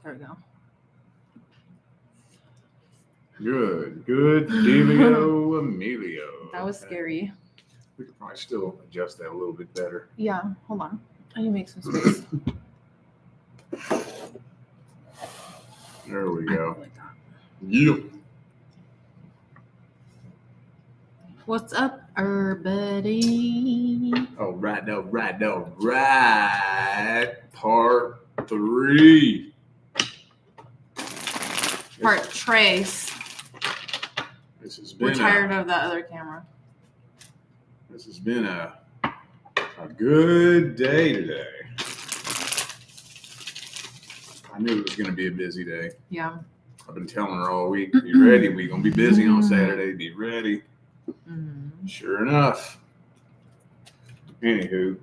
There we go. Good. Devio Emilio. That was scary. We could probably still adjust that a little bit better. Yeah, hold on. I need to make some space. There we go. Like that. Yeah. What's up, everybody? All right. Part 3. Part trace. This has been We're tired of that other camera. This has been a good day today. I knew it was going to be a busy day. Yeah. I've been telling her all week, be ready. We're going to be busy on Saturday. Be ready. Mm-hmm. Sure enough. Anywho,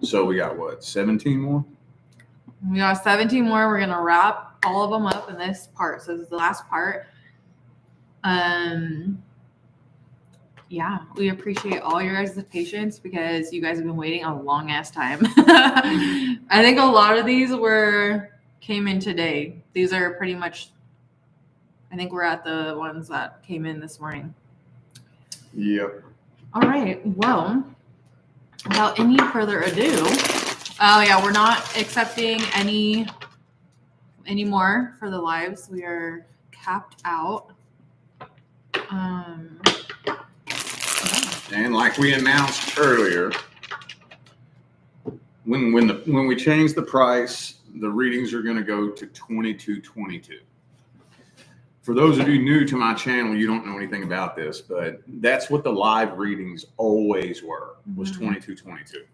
so we got what, 17 more? We got 17 more. We're gonna wrap all of them up in this part. So this is the last part. Yeah, we appreciate all your guys' patience because you guys have been waiting a long ass time. I think a lot of these came in today. These are pretty much, I think we're at the ones that came in this morning. Yep. All right. Well, without any further ado, we're not accepting any more for the lives. We are capped out. And like we announced earlier, when we change the price, the readings are going to go to $22.22. For those of you new to my channel, you don't know anything about this, but that's what the live readings always were, was $22.22.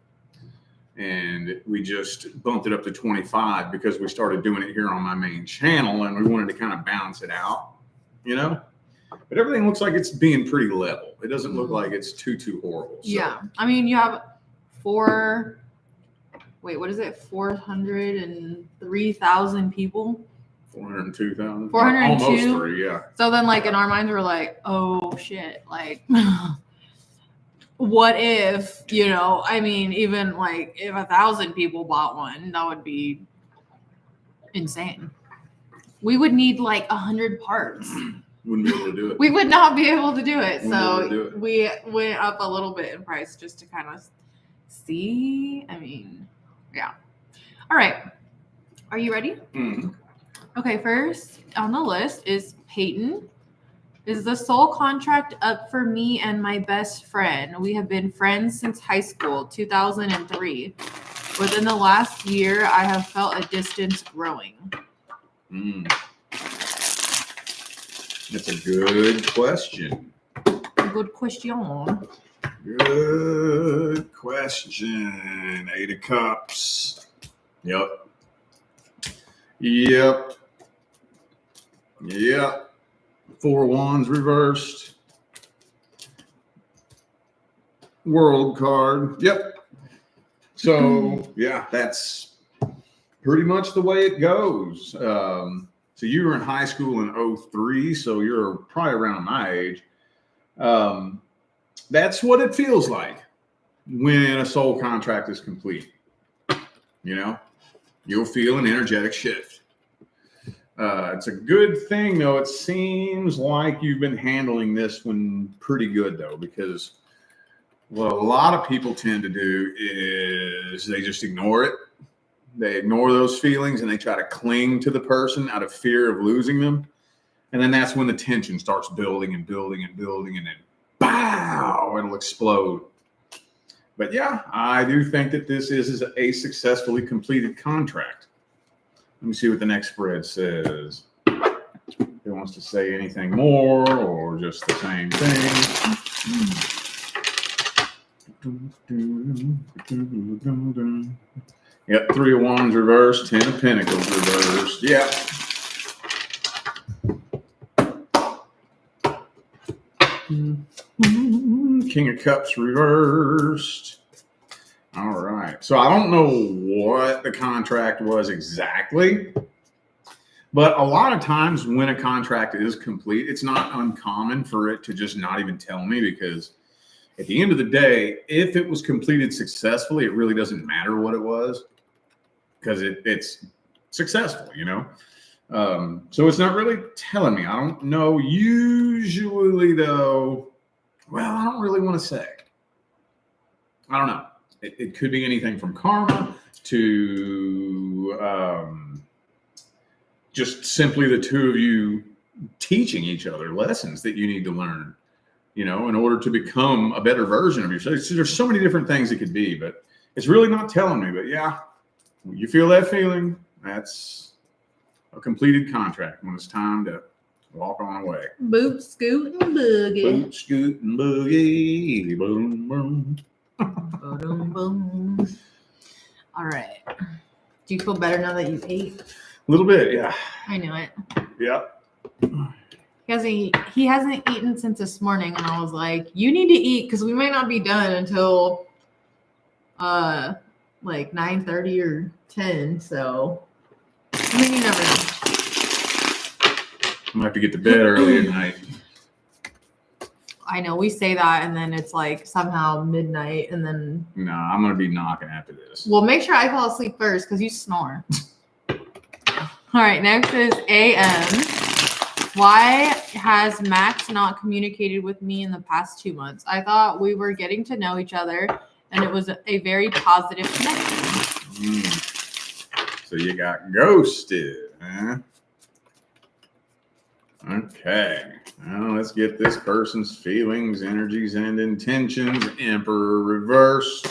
And we just bumped it up to 25 because we started doing it here on my main channel and we wanted to kind of balance it out, you know? But everything looks like it's being pretty level. It doesn't look like it's too horrible. So. Yeah. I mean, you have 403,000 people. 402,000. 402. Almost 3, yeah. So then, like, in our minds, we're like, oh, shit. Like, what if, I mean, even, like, if 1,000 people bought one, that would be insane. We would need, like, 100 parts. Wouldn't be able to do it. We would not be able to do it. So we went up a little bit in price just to kind of see. I mean, yeah. All right. Are you ready? Mm-hmm. Okay, first on the list is Payton. Is the soul contract up for me and my best friend? We have been friends since high school, 2003. Within the last year, I have felt a distance growing. That's a good question. Good question. Good question. 8 of Cups. Yep. 4 Wands reversed. World card. Yep. So, yeah, that's pretty much the way it goes. So you were in high school in 2003, so you're probably around my age. That's what it feels like when a soul contract is complete. You'll feel an energetic shift. It's a good thing, though. It seems like you've been handling this one pretty good, though, because what a lot of people tend to do is they just ignore it. They ignore those feelings and they try to cling to the person out of fear of losing them. And then that's when the tension starts building and building and building, and then bow, it'll explode. But yeah, I do think that this is a successfully completed contract. Let me see what the next spread says. If it wants to say anything more or just the same thing. Yep, 3 of Wands reversed, 10 of Pentacles reversed. Yeah. King of Cups reversed. All right. So I don't know what the contract was exactly, but a lot of times when a contract is complete, it's not uncommon for it to just not even tell me, because at the end of the day, if it was completed successfully, it really doesn't matter what it was, because it's successful, So it's not really telling me. I don't know. Usually, though, well, I don't really want to say. I don't know. It could be anything from karma to just simply the two of you teaching each other lessons that you need to learn, in order to become a better version of yourself. So there's so many different things it could be, but it's really not telling me. But yeah, when you feel that feeling, that's a completed contract when it's time to walk on away. Boop, scoot, and boogie. Boop, scoot, and boogie. Boom, boom. Boom, boom. All right. Do you feel better now that you've ate? A little bit, yeah. I knew it. Yeah. He hasn't eaten since this morning, and I was like, you need to eat because we might not be done until like 9:30 or 10. So I mean, you never know. I'm gonna have to get to bed early at night. I know we say that, and then it's like somehow midnight, and then No, I'm gonna be knocking after this. well, make sure I fall asleep first because you snore. All right, next is AM. Why has Max not communicated with me in the past 2 months? I thought we were getting to know each other, and it was a very positive connection. So you got ghosted, huh? Okay. Well, let's get this person's feelings, energies, and intentions. Emperor reverse.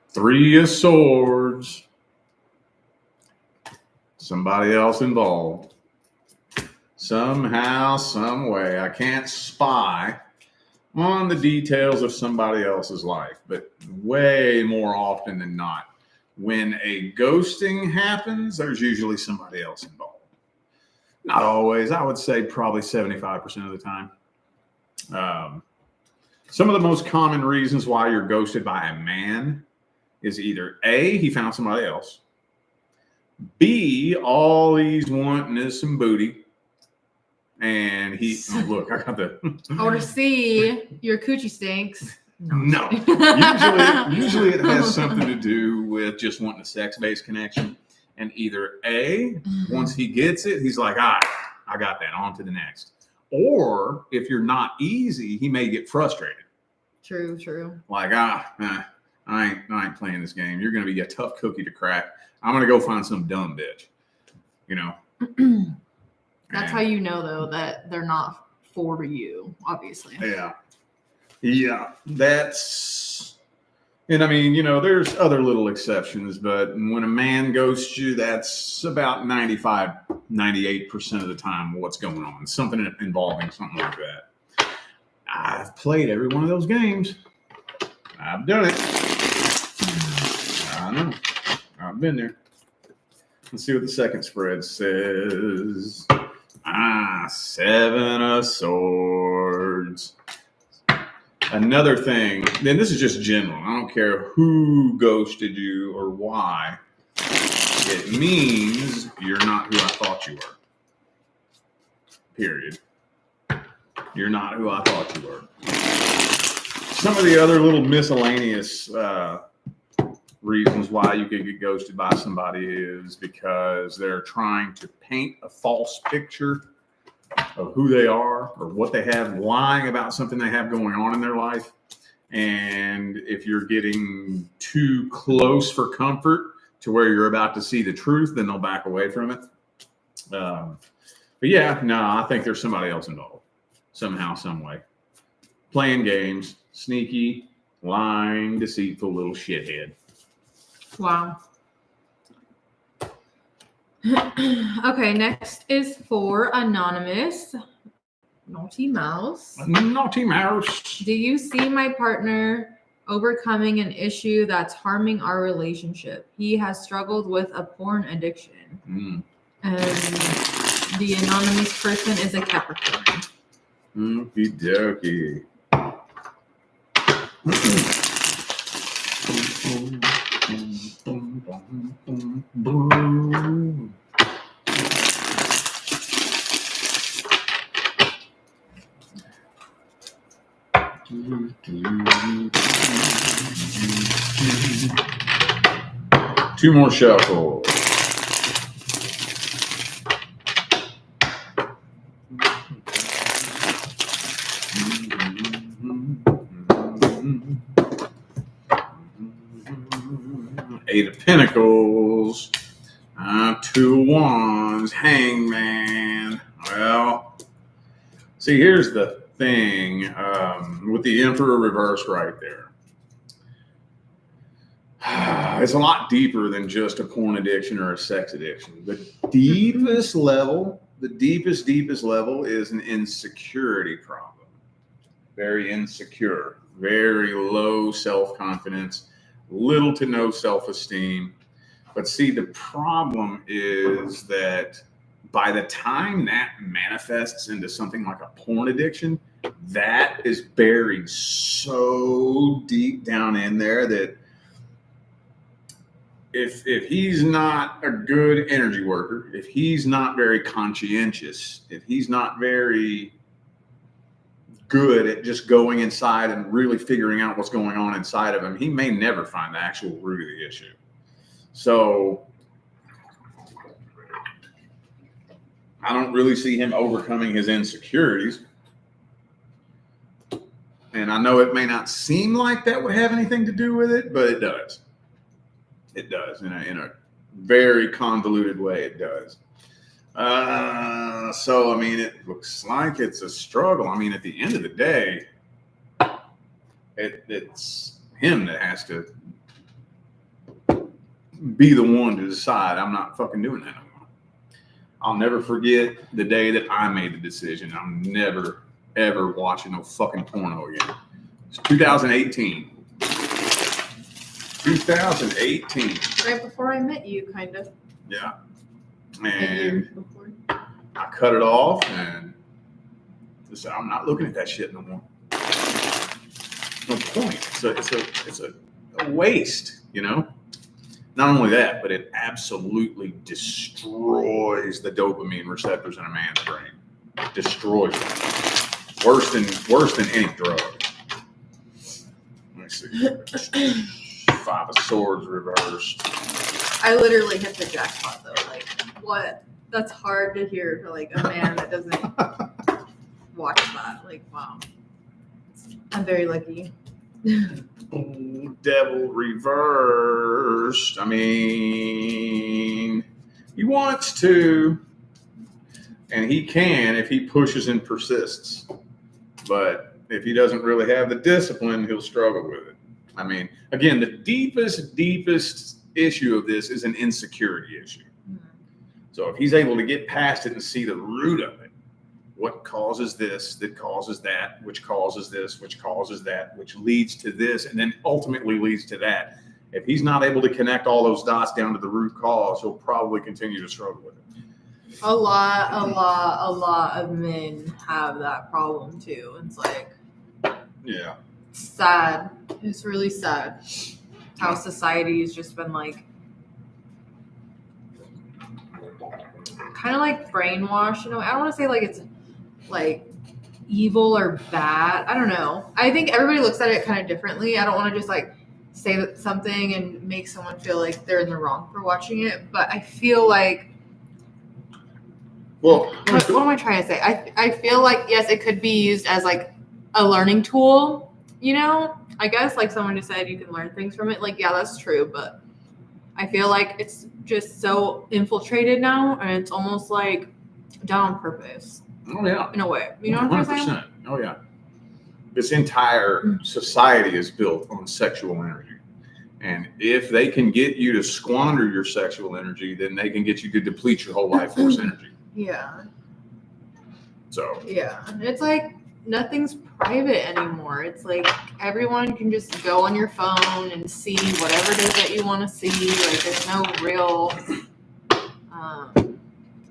Three of Swords. Somebody else involved. Somehow, some way. I can't spy on the details of somebody else's life, but way more often than not, when a ghosting happens, there's usually somebody else involved. Not always. I would say probably 75% of the time. Some of the most common reasons why you're ghosted by a man is either A, he found somebody else, B, all he's wanting is some booty, and he, look, I got the... Or C, your coochie stinks. No. Usually it has something to do with just wanting a sex-based connection, and either A, once he gets it, he's like, all right, I got that, on to the next. Or if you're not easy, he may get frustrated. True. Like, I ain't playing this game. You're going to be a tough cookie to crack. I'm going to go find some dumb bitch, That's how you know, though, that they're not for you, obviously. Yeah. That's, and I mean, there's other little exceptions, but when a man ghosts you, that's about 95, 98% of the time what's going on. Something involving something like that. I've played every one of those games. I've done it. I know. I've been there. Let's see what the second spread says. 7 of Swords. Another thing, then this is just general. I don't care who ghosted you or why. It means you're not who I thought you were. Period. You're not who I thought you were. Some of the other little miscellaneous reasons why you could get ghosted by somebody is because they're trying to paint a false picture of who they are or what they have, lying about something they have going on in their life. And if you're getting too close for comfort to where you're about to see the truth, then they'll back away from it. But yeah, no, I think there's somebody else involved somehow, some way. Playing games, sneaky, lying, deceitful little shithead. Wow. Okay, next is for Anonymous. Naughty Mouse. Naughty Mouse. Do you see my partner overcoming an issue that's harming our relationship? He has struggled with a porn addiction. And the anonymous person is a Capricorn. Okie dokie. Two more shuffles. Eight of Pentacles. Two of Wands. Hangman. Well, see, here's the thing with the Emperor reversed right there. It's a lot deeper than just a porn addiction or a sex addiction. The deepest level is an insecurity problem. Very insecure, very low self-confidence, little to no self-esteem. But see, the problem is that by the time that manifests into something like a porn addiction, that is buried so deep down in there that if he's not a good energy worker, if he's not very conscientious, if he's not very good at just going inside and really figuring out what's going on inside of him, he may never find the actual root of the issue. So I don't really see him overcoming his insecurities. And I know it may not seem like that would have anything to do with it, but it does. It does in a very convoluted way. It does. So, I mean, it looks like it's a struggle. I mean, at the end of the day, it's him that has to be the one to decide. I'm not fucking doing that anymore. I'll never forget the day that I made the decision. I'm never, ever watching no fucking porno again. It's 2018. 2018. Right before I met you, kind of. Yeah. And I cut it off and just said, I'm not looking at that shit no more. No point. It's a waste, you know? Not only that, but it absolutely destroys the dopamine receptors in a man's brain. Destroys them. Worse than any drug. Let me see. Five of Swords reversed. I literally hit the jackpot though. Like, what? That's hard to hear for like a man that doesn't watch that. Like, wow. I'm very lucky. Devil reversed. I mean, he wants to, and he can if he pushes and persists. But if he doesn't really have the discipline, he'll struggle with it. I mean, again, the deepest issue of this is an insecurity issue. So if he's able to get past it and see the root of it, what causes this, that causes that, which causes this, which causes that, which leads to this, and then ultimately leads to that. If he's not able to connect all those dots down to the root cause, he'll probably continue to struggle with it. A lot of men have that problem too. It's like, yeah, sad. It's really sad how society has just been like, kind of like brainwashed. You know, I don't want to say like it's like evil or bad. I don't know. I think everybody looks at it kind of differently. I don't want to just like say that something and make someone feel like they're in the wrong for watching it. But I feel like, well, what am I trying to say? I feel like, yes, it could be used as like a learning tool, you know? I guess like someone just said you can learn things from it. Like, yeah, that's true. But I feel like it's just so infiltrated now, and it's almost like done on purpose. Oh yeah, in a way. You know what I'm saying? Oh yeah. This entire society is built on sexual energy, and if they can get you to squander your sexual energy, then they can get you to deplete your whole life force energy. Yeah. So. Yeah, it's like nothing's private anymore. It's like everyone can just go on your phone and see whatever it is that you want to see. Like there's no real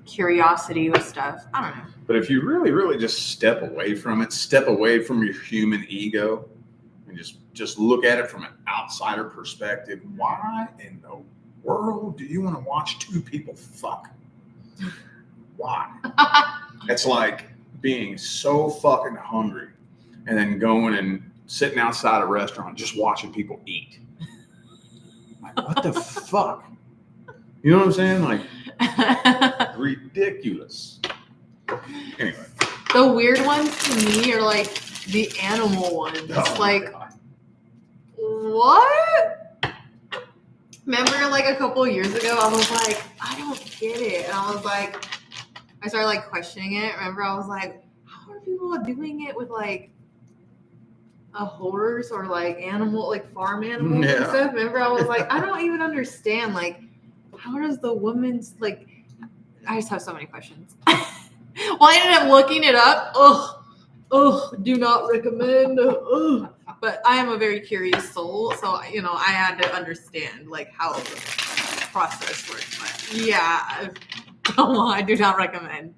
curiosity with stuff. I don't know. But if you really, really just step away from it, step away from your human ego, and just look at it from an outsider perspective, why in the world do you want to watch two people fuck? Why? It's like being so fucking hungry and then going and sitting outside a restaurant just watching people eat. Like, what the fuck? You know what I'm saying? Like, ridiculous. Anyway. The weird ones to me are like the animal ones. Oh, like, what? Remember, like a couple of years ago, I was like, I don't get it. And I was like, I started like questioning it. Remember, I was like, how are people doing it with like a horse or like animal, like farm animals and stuff? Remember, I was like, I don't even understand. Like, how does the woman's like? I just have so many questions. Well, I ended up looking it up. Do not recommend. But I am a very curious soul, so I had to understand like how the process works. But yeah, I do not recommend.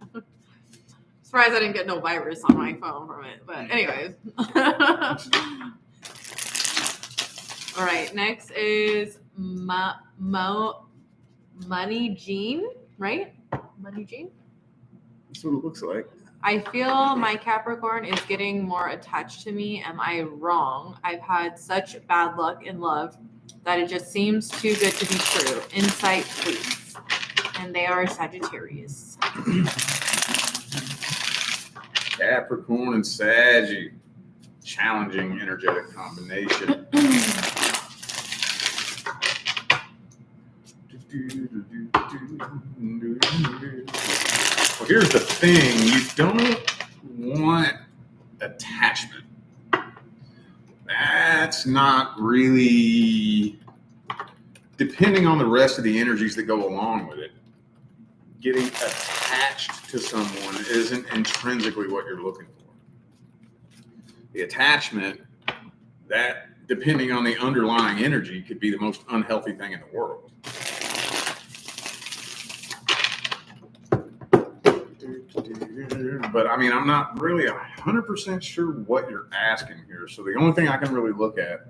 Surprised I didn't get no virus on my phone from it. But anyways. All right, next is Money Jean, right? Money Jean? That's what it looks like. I feel my Capricorn is getting more attached to me. Am I wrong? I've had such bad luck in love that it just seems too good to be true. Insight, please. And they are Sagittarius. Capricorn and Saggy. Challenging energetic combination. Well, here's the thing. You don't want attachment. That's not really, depending on the rest of the energies that go along with it, getting attached to someone isn't intrinsically what you're looking for. The attachment, that, depending on the underlying energy, could be the most unhealthy thing in the world. But I mean, I'm not really 100% sure what you're asking here. So the only thing I can really look at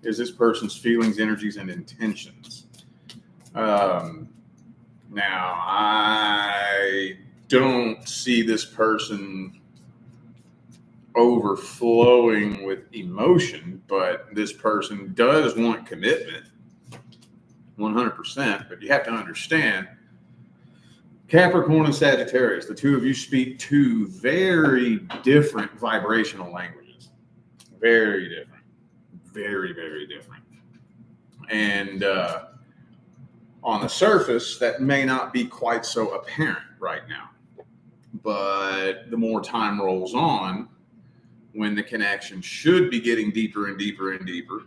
is this person's feelings, energies, and intentions. Now, I don't see this person overflowing with emotion, but this person does want commitment 100%. But you have to understand, Capricorn and Sagittarius, the two of you speak two very different vibrational languages. Very different. Very, very different. And on the surface, that may not be quite so apparent right now. But the more time rolls on, when the connection should be getting deeper and deeper and deeper,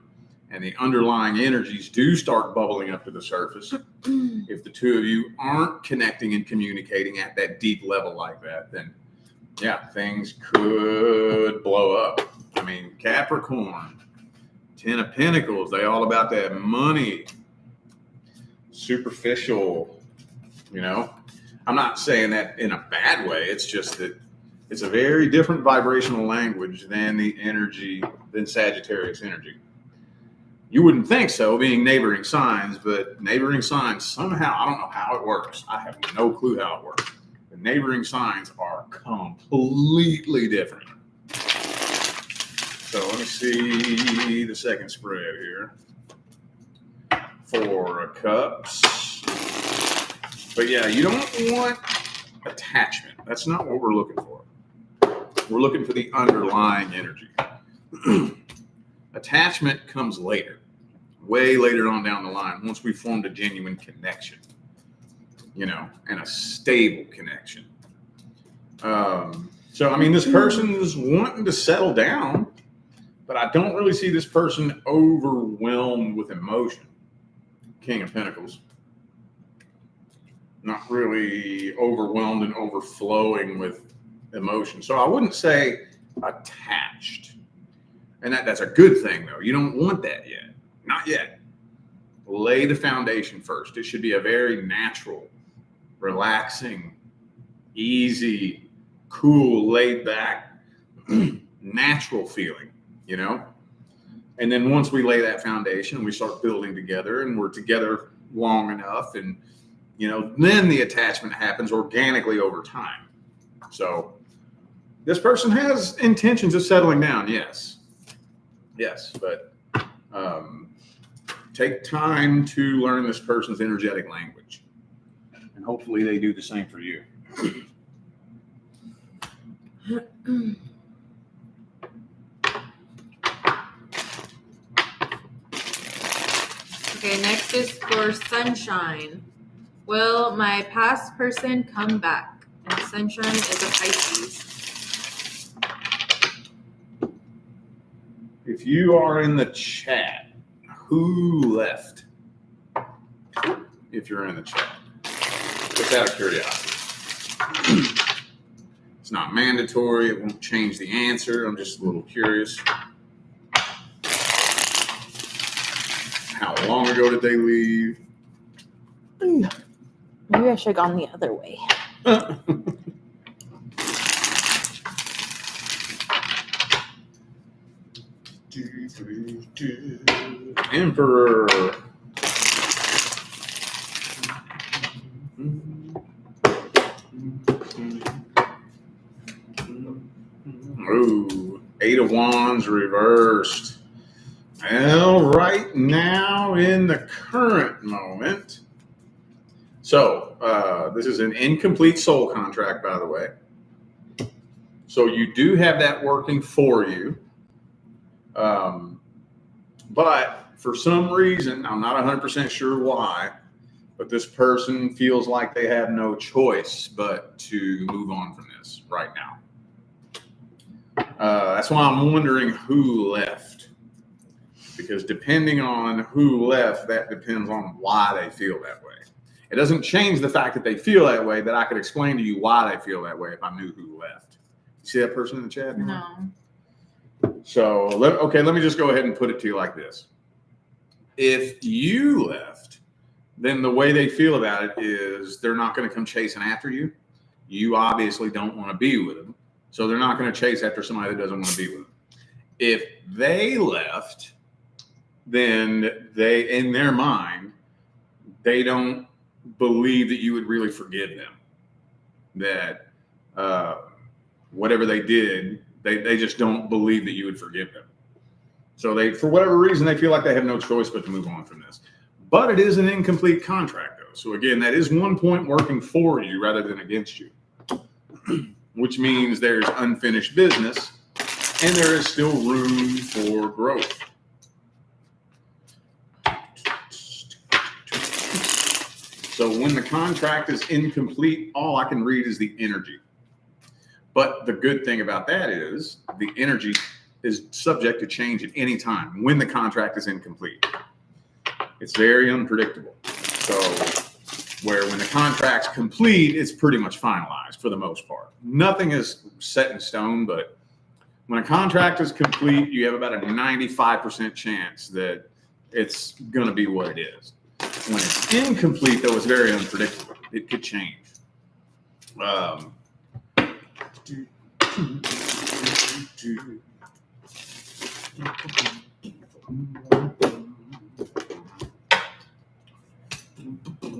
and the underlying energies do start bubbling up to the surface, if the two of you aren't connecting and communicating at that deep level like that, then yeah, things could blow up. I mean, Capricorn, 10 of Pentacles, they all about that money, superficial, I'm not saying that in a bad way. It's just that it's a very different vibrational language than Sagittarius energy. You wouldn't think so, being neighboring signs, but neighboring signs somehow, I don't know how it works. I have no clue how it works. The neighboring signs are completely different. So let me see the second spread here. 4 of Cups. But yeah, you don't want attachment. That's not what we're looking for. We're looking for the underlying energy. Attachment comes later, way later on down the line, once we formed a genuine connection, and a stable connection. So, I mean, this person is wanting to settle down, but I don't really see this person overwhelmed with emotion. King of Pentacles. Not really overwhelmed and overflowing with emotion. So I wouldn't say attached. And that's a good thing, though. You don't want that yet. Not yet. Lay the foundation first. It should be a very natural, relaxing, easy, cool, laid back, natural feeling, And then once we lay that foundation, we start building together and we're together long enough. And, then the attachment happens organically over time. So this person has intentions of settling down, yes. Yes, but take time to learn this person's energetic language. And hopefully they do the same for you. Okay, next is for sunshine. Will my past person come back? And sunshine is a Pisces. If you are in the chat, who left? If you're in the chat, just out of curiosity. It's not mandatory. It won't change the answer. I'm just a little curious. How long ago did they leave? Maybe I should have gone the other way. Emperor. Ooh, 8 of Wands reversed. Well, right now in the current moment. So this is an incomplete soul contract, by the way. So you do have that working for you. But for some reason, I'm not 100% sure why, but this person feels like they have no choice but to move on from this right now. That's why I'm wondering who left. Because depending on who left, that depends on why they feel that way. It doesn't change the fact that they feel that way, that I could explain to you why they feel that way if I knew who left. You see that person in the chat? No. So, let me just go ahead and put it to you like this. If you left, then the way they feel about it is they're not going to come chasing after you. You obviously don't want to be with them. So they're not going to chase after somebody that doesn't want to be with them. If they left, then they, in their mind, they don't believe that you would really forgive them. That whatever they did, they just don't believe that you would forgive them. So they, for whatever reason, they feel like they have no choice but to move on from this. But it is an incomplete contract, though. So again, that is 1 point working for you rather than against you, which means there's unfinished business and there is still room for growth. So when the contract is incomplete, all I can read is the energy. But the good thing about that is the energy is subject to change at any time when the contract is incomplete. It's very unpredictable. So where when the contract's complete, it's pretty much finalized for the most part. Nothing is set in stone, but when a contract is complete, you have about a 95% chance that it's going to be what it is. When it's incomplete, though, it's very unpredictable. It could change.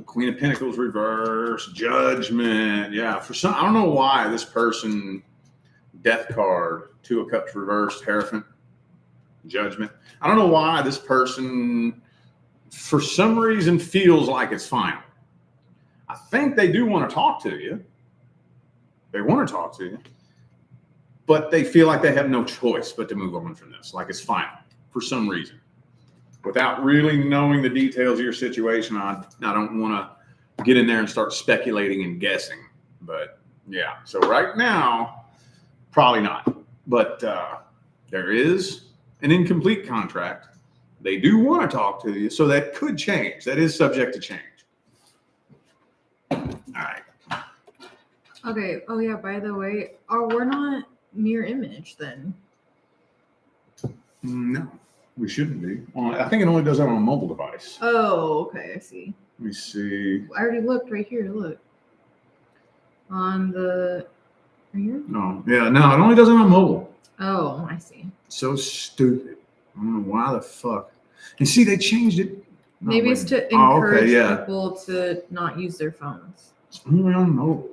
Queen of Pentacles reverse, Judgment. Yeah, for some, I don't know why this person, Death card, 2 of Cups reversed, Hierophant, Judgment. I don't know why this person, for some reason, feels like it's final. I think they do want to talk to you. They want to talk to you. But they feel like they have no choice but to move on from this, like it's final for some reason. Without really knowing the details of your situation, I don't want to get in there and start speculating and guessing. But yeah, so right now, probably not. But there is an incomplete contract. They do want to talk to you, so that could change. That is subject to change. All right. Okay. Oh, yeah, by the way, we're not mirror image then. No, we shouldn't be. Well, I think it only does that on a mobile device. Oh, okay. I see. Let me see. I already looked right here. Look. On the... Right here? No, yeah, no, it only does it on mobile. Oh, I see. So stupid. I don't know why the fuck. And see, they changed it. Maybe it's to encourage people to not use their phones. It's only on mobile.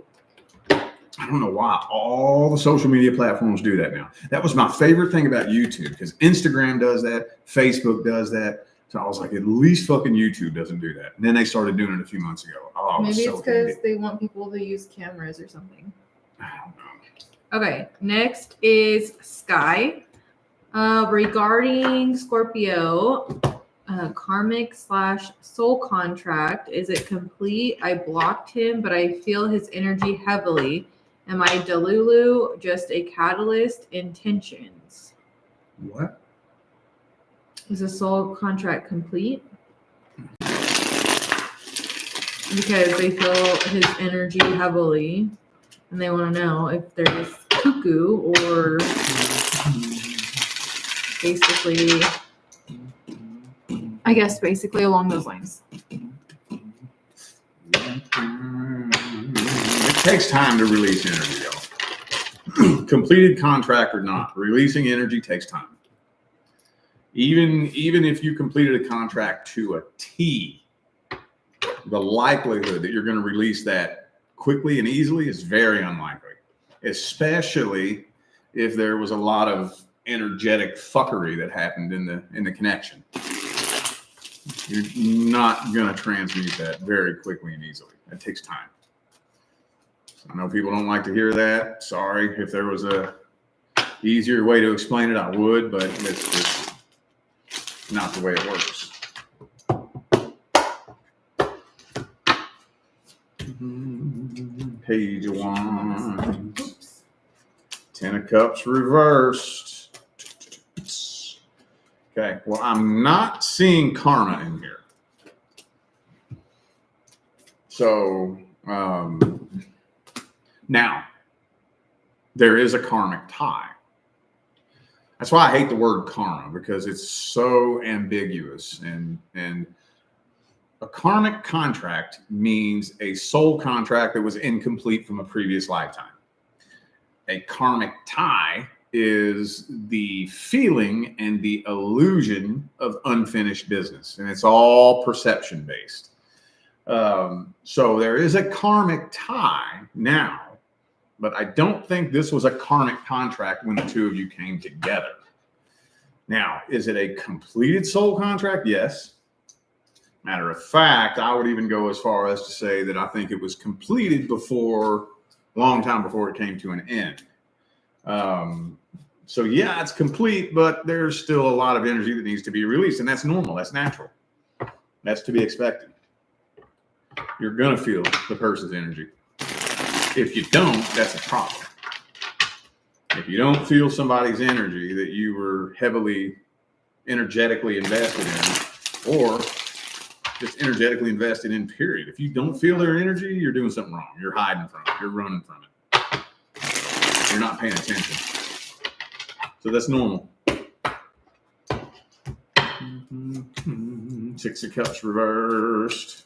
I don't know why all the social media platforms do that now. That was my favorite thing about YouTube because Instagram does that, Facebook does that. So I was like, at least fucking YouTube doesn't do that. And then they started doing it a few months ago. Oh, Maybe so it's because handy. they want people to use cameras or something. I don't know. Okay, next is Sky. Regarding Scorpio, karmic/soul contract, is it complete? I blocked him, but I feel his energy heavily. Am I Delulu, just a catalyst? Intentions. What? Is the soul contract complete? Because they feel his energy heavily, and they want to know if there's cuckoo or basically, I guess basically along those lines. It takes time to release energy, y'all. Completed contract or not, releasing energy takes time. Even if you completed a contract to a T, the likelihood that you're going to release that quickly and easily is very unlikely, especially if there was a lot of energetic fuckery that happened in the connection. You're not going to transmute that very quickly and easily. It takes time. I know people don't like to hear that. Sorry. If there was a easier way to explain it, I would, but it's just not the way it works. Page 1. Oops. 10 of Cups reversed. Okay, well, I'm not seeing karma in here. So, now, there is a karmic tie. That's why I hate the word karma, because it's so ambiguous. And a karmic contract means a soul contract that was incomplete from a previous lifetime. A karmic tie is the feeling and the illusion of unfinished business. And it's all perception based. So there is a karmic tie now, but I don't think this was a karmic contract when the two of you came together. Now, is it a completed soul contract? Yes. Matter of fact, I would even go as far as to say that I think it was completed long time before it came to an end. So yeah, it's complete, but there's still a lot of energy that needs to be released, and that's normal. That's natural. That's to be expected. You're going to feel the person's energy. If you don't, that's a problem. If you don't feel somebody's energy that you were heavily energetically invested in, or just energetically invested in, period. If you don't feel their energy, you're doing something wrong. You're hiding from it. You're running from it. You're not paying attention. So that's normal. 6 of Cups reversed.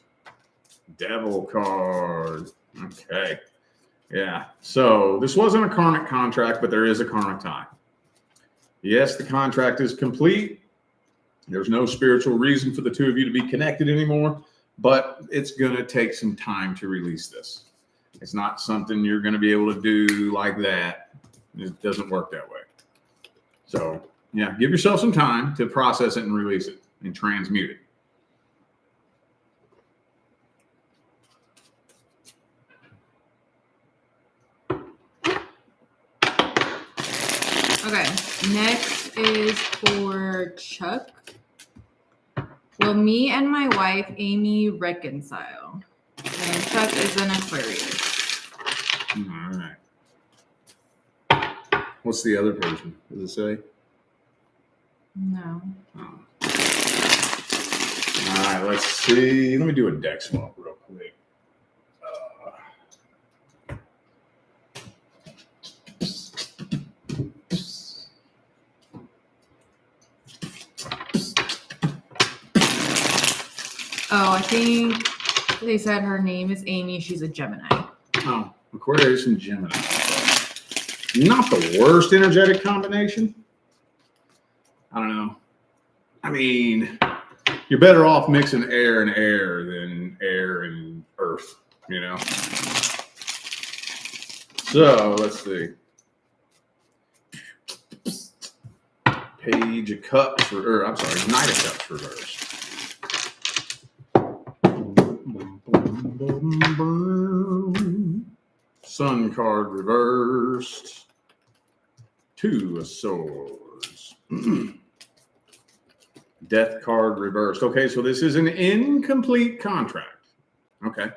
Devil card. Okay. Yeah. So this wasn't a karmic contract, but there is a karmic tie. Yes, the contract is complete. There's no spiritual reason for the two of you to be connected anymore, but it's going to take some time to release this. It's not something you're going to be able to do like that. It doesn't work that way. So, yeah, give yourself some time to process it and release it and transmute it. Okay, next is for Chuck. Will me and my wife, Amy, reconcile? And Chuck is an Aquarius. All right. What's the other person? Does it say? No. Oh. All right, let's see. Let me do a deck swap real quick. Oh, I think they said her name is Amy. She's a Gemini. Oh, Aquarius and Gemini. Not the worst energetic combination. I don't know. I mean, you're better off mixing air and air than air and earth, you know? So let's see. Page of Cups, or I'm sorry, Knight of Cups reversed. Sun card reversed. Two of Swords. Death card reversed. Okay, so this is an incomplete contract. Okay.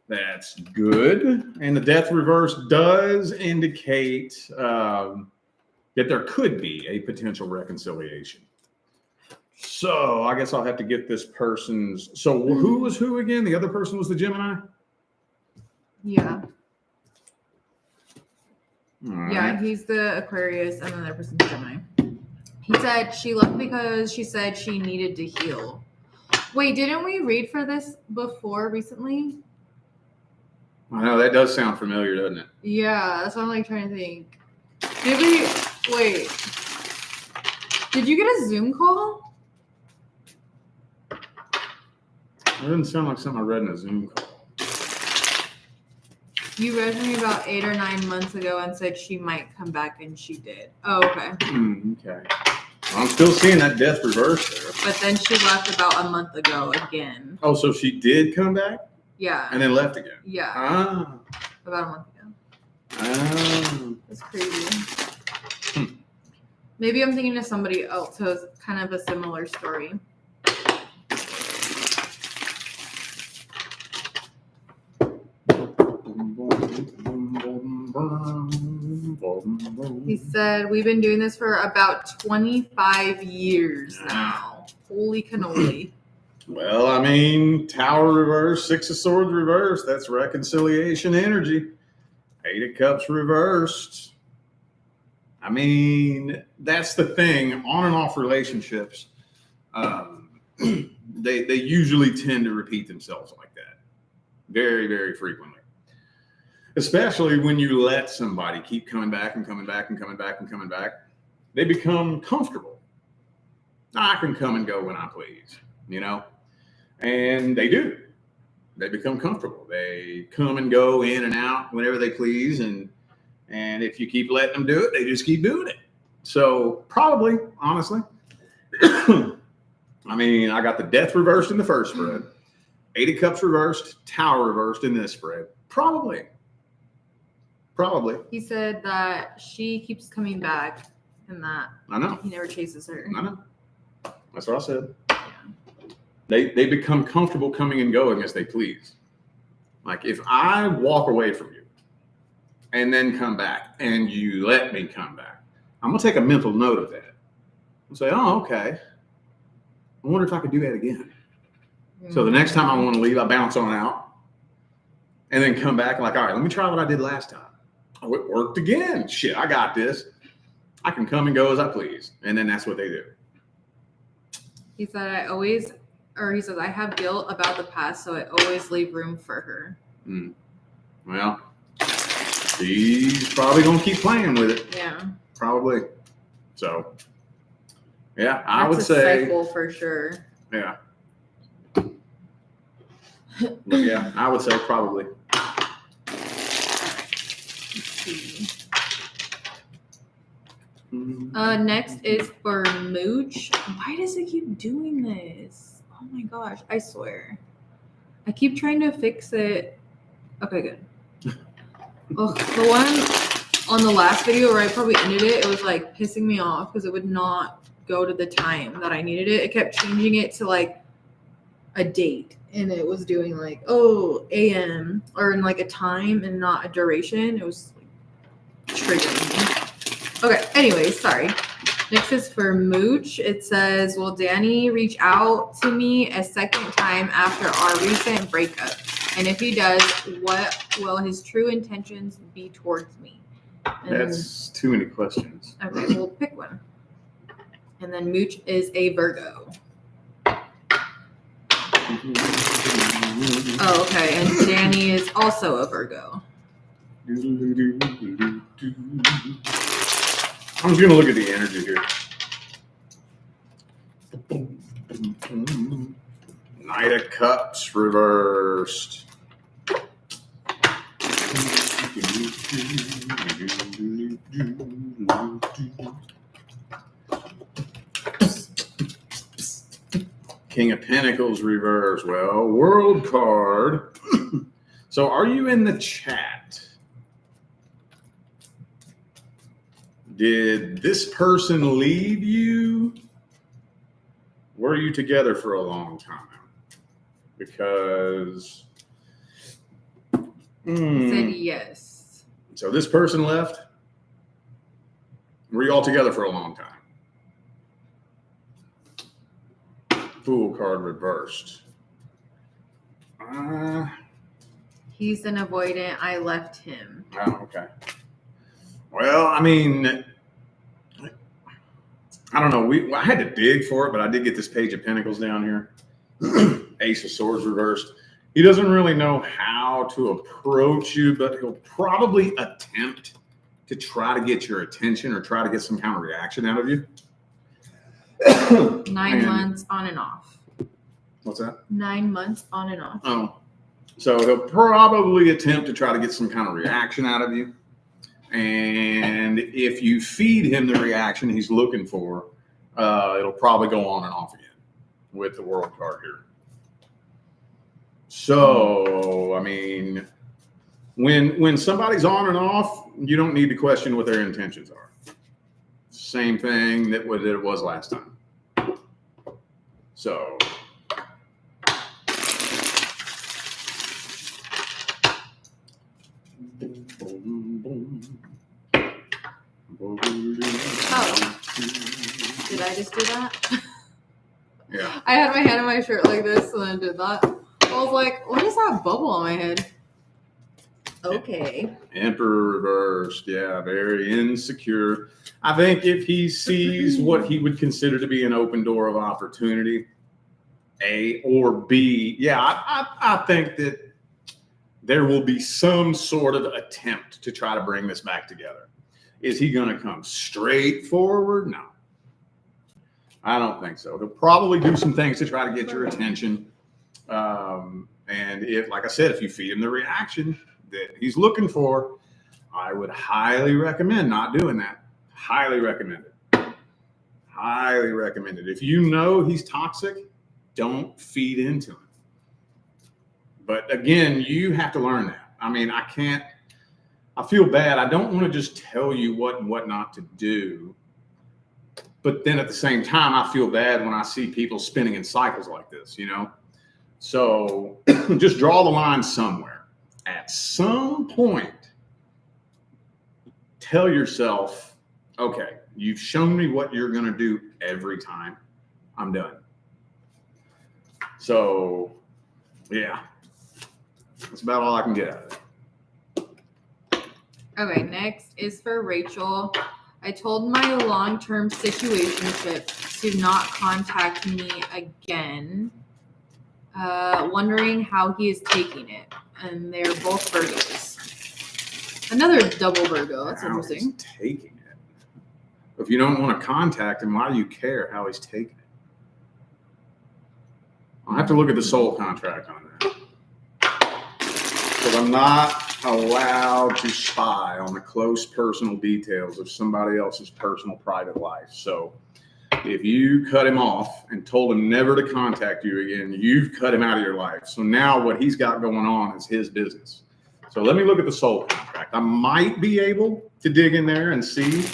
That's good. And the Death reverse does indicate that there could be a potential reconciliation. So I guess I'll have to get this person's. So who was who again? The other person was the Gemini? Yeah. All Yeah, right. he's the Aquarius, and the other person's Gemini. He said she left because she said she needed to heal. Wait, didn't we read for this before recently? I know that does sound familiar, doesn't it? Yeah, that's what I'm like trying to think. Did we wait? Did you get a Zoom call? It doesn't sound like something I read in a Zoom call. You read to me about 8 or 9 months ago and said she might come back, and she did. Oh, okay. Okay. Well, I'm still seeing that Death reverse there. But then she left about a month ago again. Oh, so she did come back Yeah. and then left again. Yeah. Ah. About a month ago. Ah. That's crazy. Maybe I'm thinking of somebody else who has kind of a similar story. He said, we've been doing this for about 25 years now. Holy cannoli. Well, I mean, Tower reverse, Six of Swords reversed. That's reconciliation energy. Eight of Cups reversed. I mean, that's the thing. On and off relationships, they usually tend to repeat themselves like that. Very, very frequently. Especially when you let somebody keep coming back and coming back and coming back and coming back. They become comfortable. I can come and go when I please, you know? And they do. They become comfortable. They come and go in and out whenever they please. And if you keep letting them do it, they just keep doing it. So probably, honestly, I mean, I got the Death reversed in the first spread, Eight of Cups reversed, Tower reversed in this spread. Probably. He said that she keeps coming back and that I know. he never chases her. I know. That's what I said. They become comfortable coming and going as they please. Like if I walk away from you and then come back and you let me come back, I'm going to take a mental note of that and say, oh, okay. I wonder if I could do that again. So the next time I want to leave, I bounce on out and then come back and like, all right, let me try what I did last time. Oh, it worked again. Shit, I got this. I can come and go as I please. And then that's what they do. He said, he says, I have guilt about the past, so I always leave room for her. Well, she's probably going to keep playing with it. Yeah. Probably. So, yeah, That's I would a say. cycle for sure. Yeah. Yeah, I would say probably. Next is for Mooch. Why does it keep doing this? Oh my gosh, I swear. I keep trying to fix it. Okay, good. Oh, the one on the last video where I probably ended it, it was like pissing me off because it would not go to the time that I needed it. It kept changing it to like a date, and it was doing like, oh, AM, or in like a time and not a duration. It was like triggering me. Okay, anyways, sorry. Next is for Mooch. It says, will Danny reach out to me a second time after our recent breakup? And if he does, what will his true intentions be towards me? And That's too many questions. okay, we'll pick one. And then Mooch is a Virgo. Oh, okay. And Danny is also a Virgo. I'm just going to look at the energy here. Knight of Cups reversed. King of Pentacles reverse. Well, World card. So are you in the chat? Did this person leave you? Were you together for a long time? Because Said yes. So this person left. Were you all together for a long time? Fool card reversed. He's an avoidant. I left him. Oh, okay. Well, I mean, I don't know. I had to dig for it, but I did get this Page of Pentacles down here. Ace of Swords reversed. He doesn't really know how to approach you, but he'll probably attempt to try to get your attention or try to get some kind of reaction out of you. 9 months on and off. What's that? 9 months on and off. Oh, so he'll probably attempt to try to get some kind of reaction out of you. And if you feed him the reaction he's looking for, it'll probably go on and off again with the World card here. So, I mean, when somebody's on and off, you don't need to question what their intentions are. Same thing that it was last time. So, Oh, did I just do that? yeah. I had my hand on my shirt like this and then did that. I was like, what is that bubble on my head? Okay. Emperor reversed. Yeah, very insecure. I think if he sees what he would consider to be an open door of opportunity, A or B, yeah, I think that there will be some sort of attempt to try to bring this back together. Is he going to come straight forward? No. I don't think so. He'll probably do some things to try to get your attention. And if, like I said, if you feed him the reaction that he's looking for, I would highly recommend not doing that. Highly recommend it. Highly recommend it. If you know he's toxic, don't feed into him. But again, you have to learn that. I mean, I feel bad. I don't want to just tell you what and what not to do. But then at the same time, I feel bad when I see people spinning in cycles like this, you know? So just draw the line somewhere. At some point, tell yourself, okay, you've shown me what you're going to do every time. I'm done. So, yeah, that's about all I can get out of it. Okay, next is for Rachel. I told my long-term situationship to not contact me again, wondering how he is taking it. And they're both Virgos. Another double Virgo. That's interesting. He's taking it. If you don't want to contact him, why do you care how he's taking it? I'll have to look at the soul contract on that. Because I'm not allowed to spy on the close personal details of somebody else's personal private life. So if you cut him off and told him never to contact you again, you've cut him out of your life. So now what he's got going on is his business. So let me look at the soul contract. I might be able to dig in there and see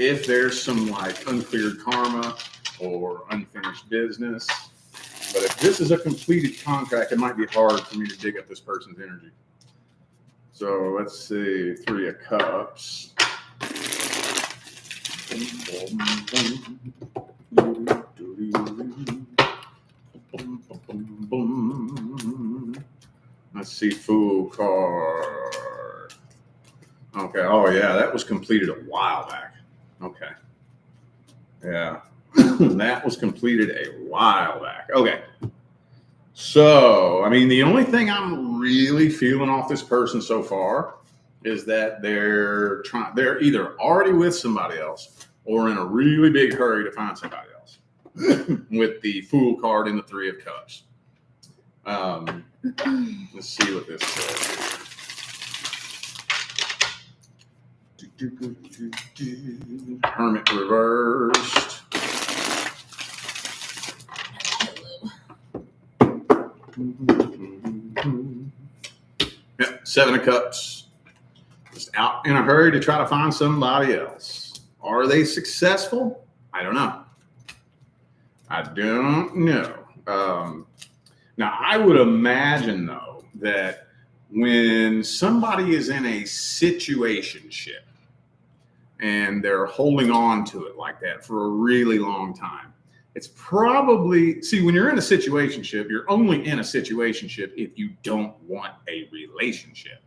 if there's some like uncleared karma or unfinished business. But if this is a completed contract, it might be hard for me to dig up this person's energy. So let's see, 3 of Cups. Let's see, Fool card. Okay, oh yeah, that was completed a while back. Okay. Yeah, that was completed a while back. Okay. So, I mean, the only thing I'm really feeling off this person so far is that they're either already with somebody else or in a really big hurry to find somebody else with the Fool card and the 3 of Cups. Let's see what this says. Hermit reversed. Yep, Seven of Cups. Just out in a hurry to try to find somebody else. Are they successful? I don't know. I don't know. Now, I would imagine, though, that when somebody is in a situationship and they're holding on to it like that for a really long time, it's probably, see, when you're in a situationship, you're only in a situationship if you don't want a relationship.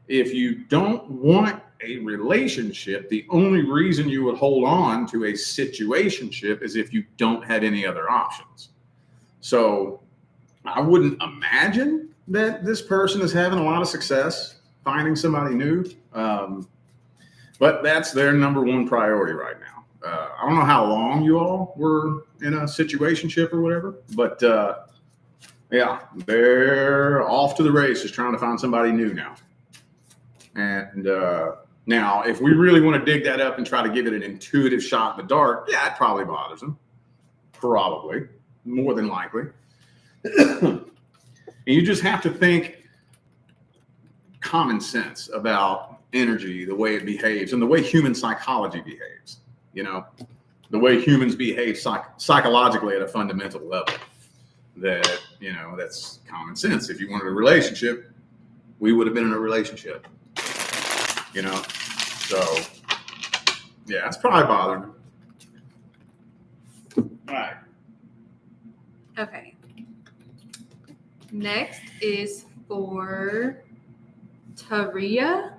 If you don't want a relationship, the only reason you would hold on to a situationship is if you don't have any other options. So I wouldn't imagine that this person is having a lot of success finding somebody new. But that's their number one priority right now. I don't know how long you all were in a situationship or whatever, but yeah, they're off to the races trying to find somebody new now. And now, if we really want to dig that up and try to give it an intuitive shot in the dark, yeah, it probably bothers them. Probably, more than likely. And you just have to think common sense about energy, the way it behaves, and the way human psychology behaves. You know, the way humans behave psychologically at a fundamental level. That, you know, that's common sense. If you wanted a relationship, we would have been in a relationship. You know, so yeah, it's probably bothering them. All right. Okay. Next is for Taria.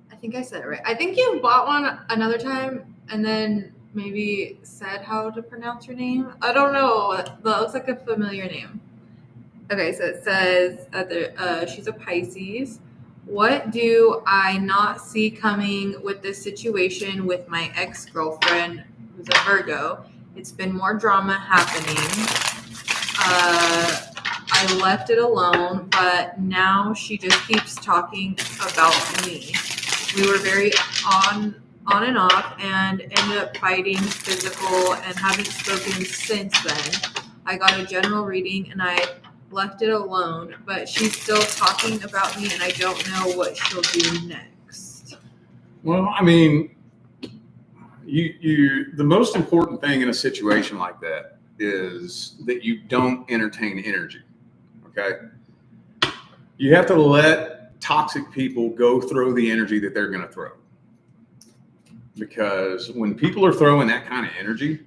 I think I said it right. I think you bought one another time and then maybe said how to pronounce your name. I don't know. That looks like a familiar name. Okay, so it says she's a Pisces. What do I not see coming with this situation with my ex-girlfriend, who's a Virgo? It's been more drama happening. I left it alone, but now she just keeps talking about me. We were very on and off and ended up fighting physical and haven't spoken since then. I got a general reading and I left it alone, but she's still talking about me and I don't know what she'll do next. Well, I mean, the most important thing in a situation like that is that you don't entertain energy. Okay. You have to let toxic people go throw the energy that they're going to throw. Because when people are throwing that kind of energy,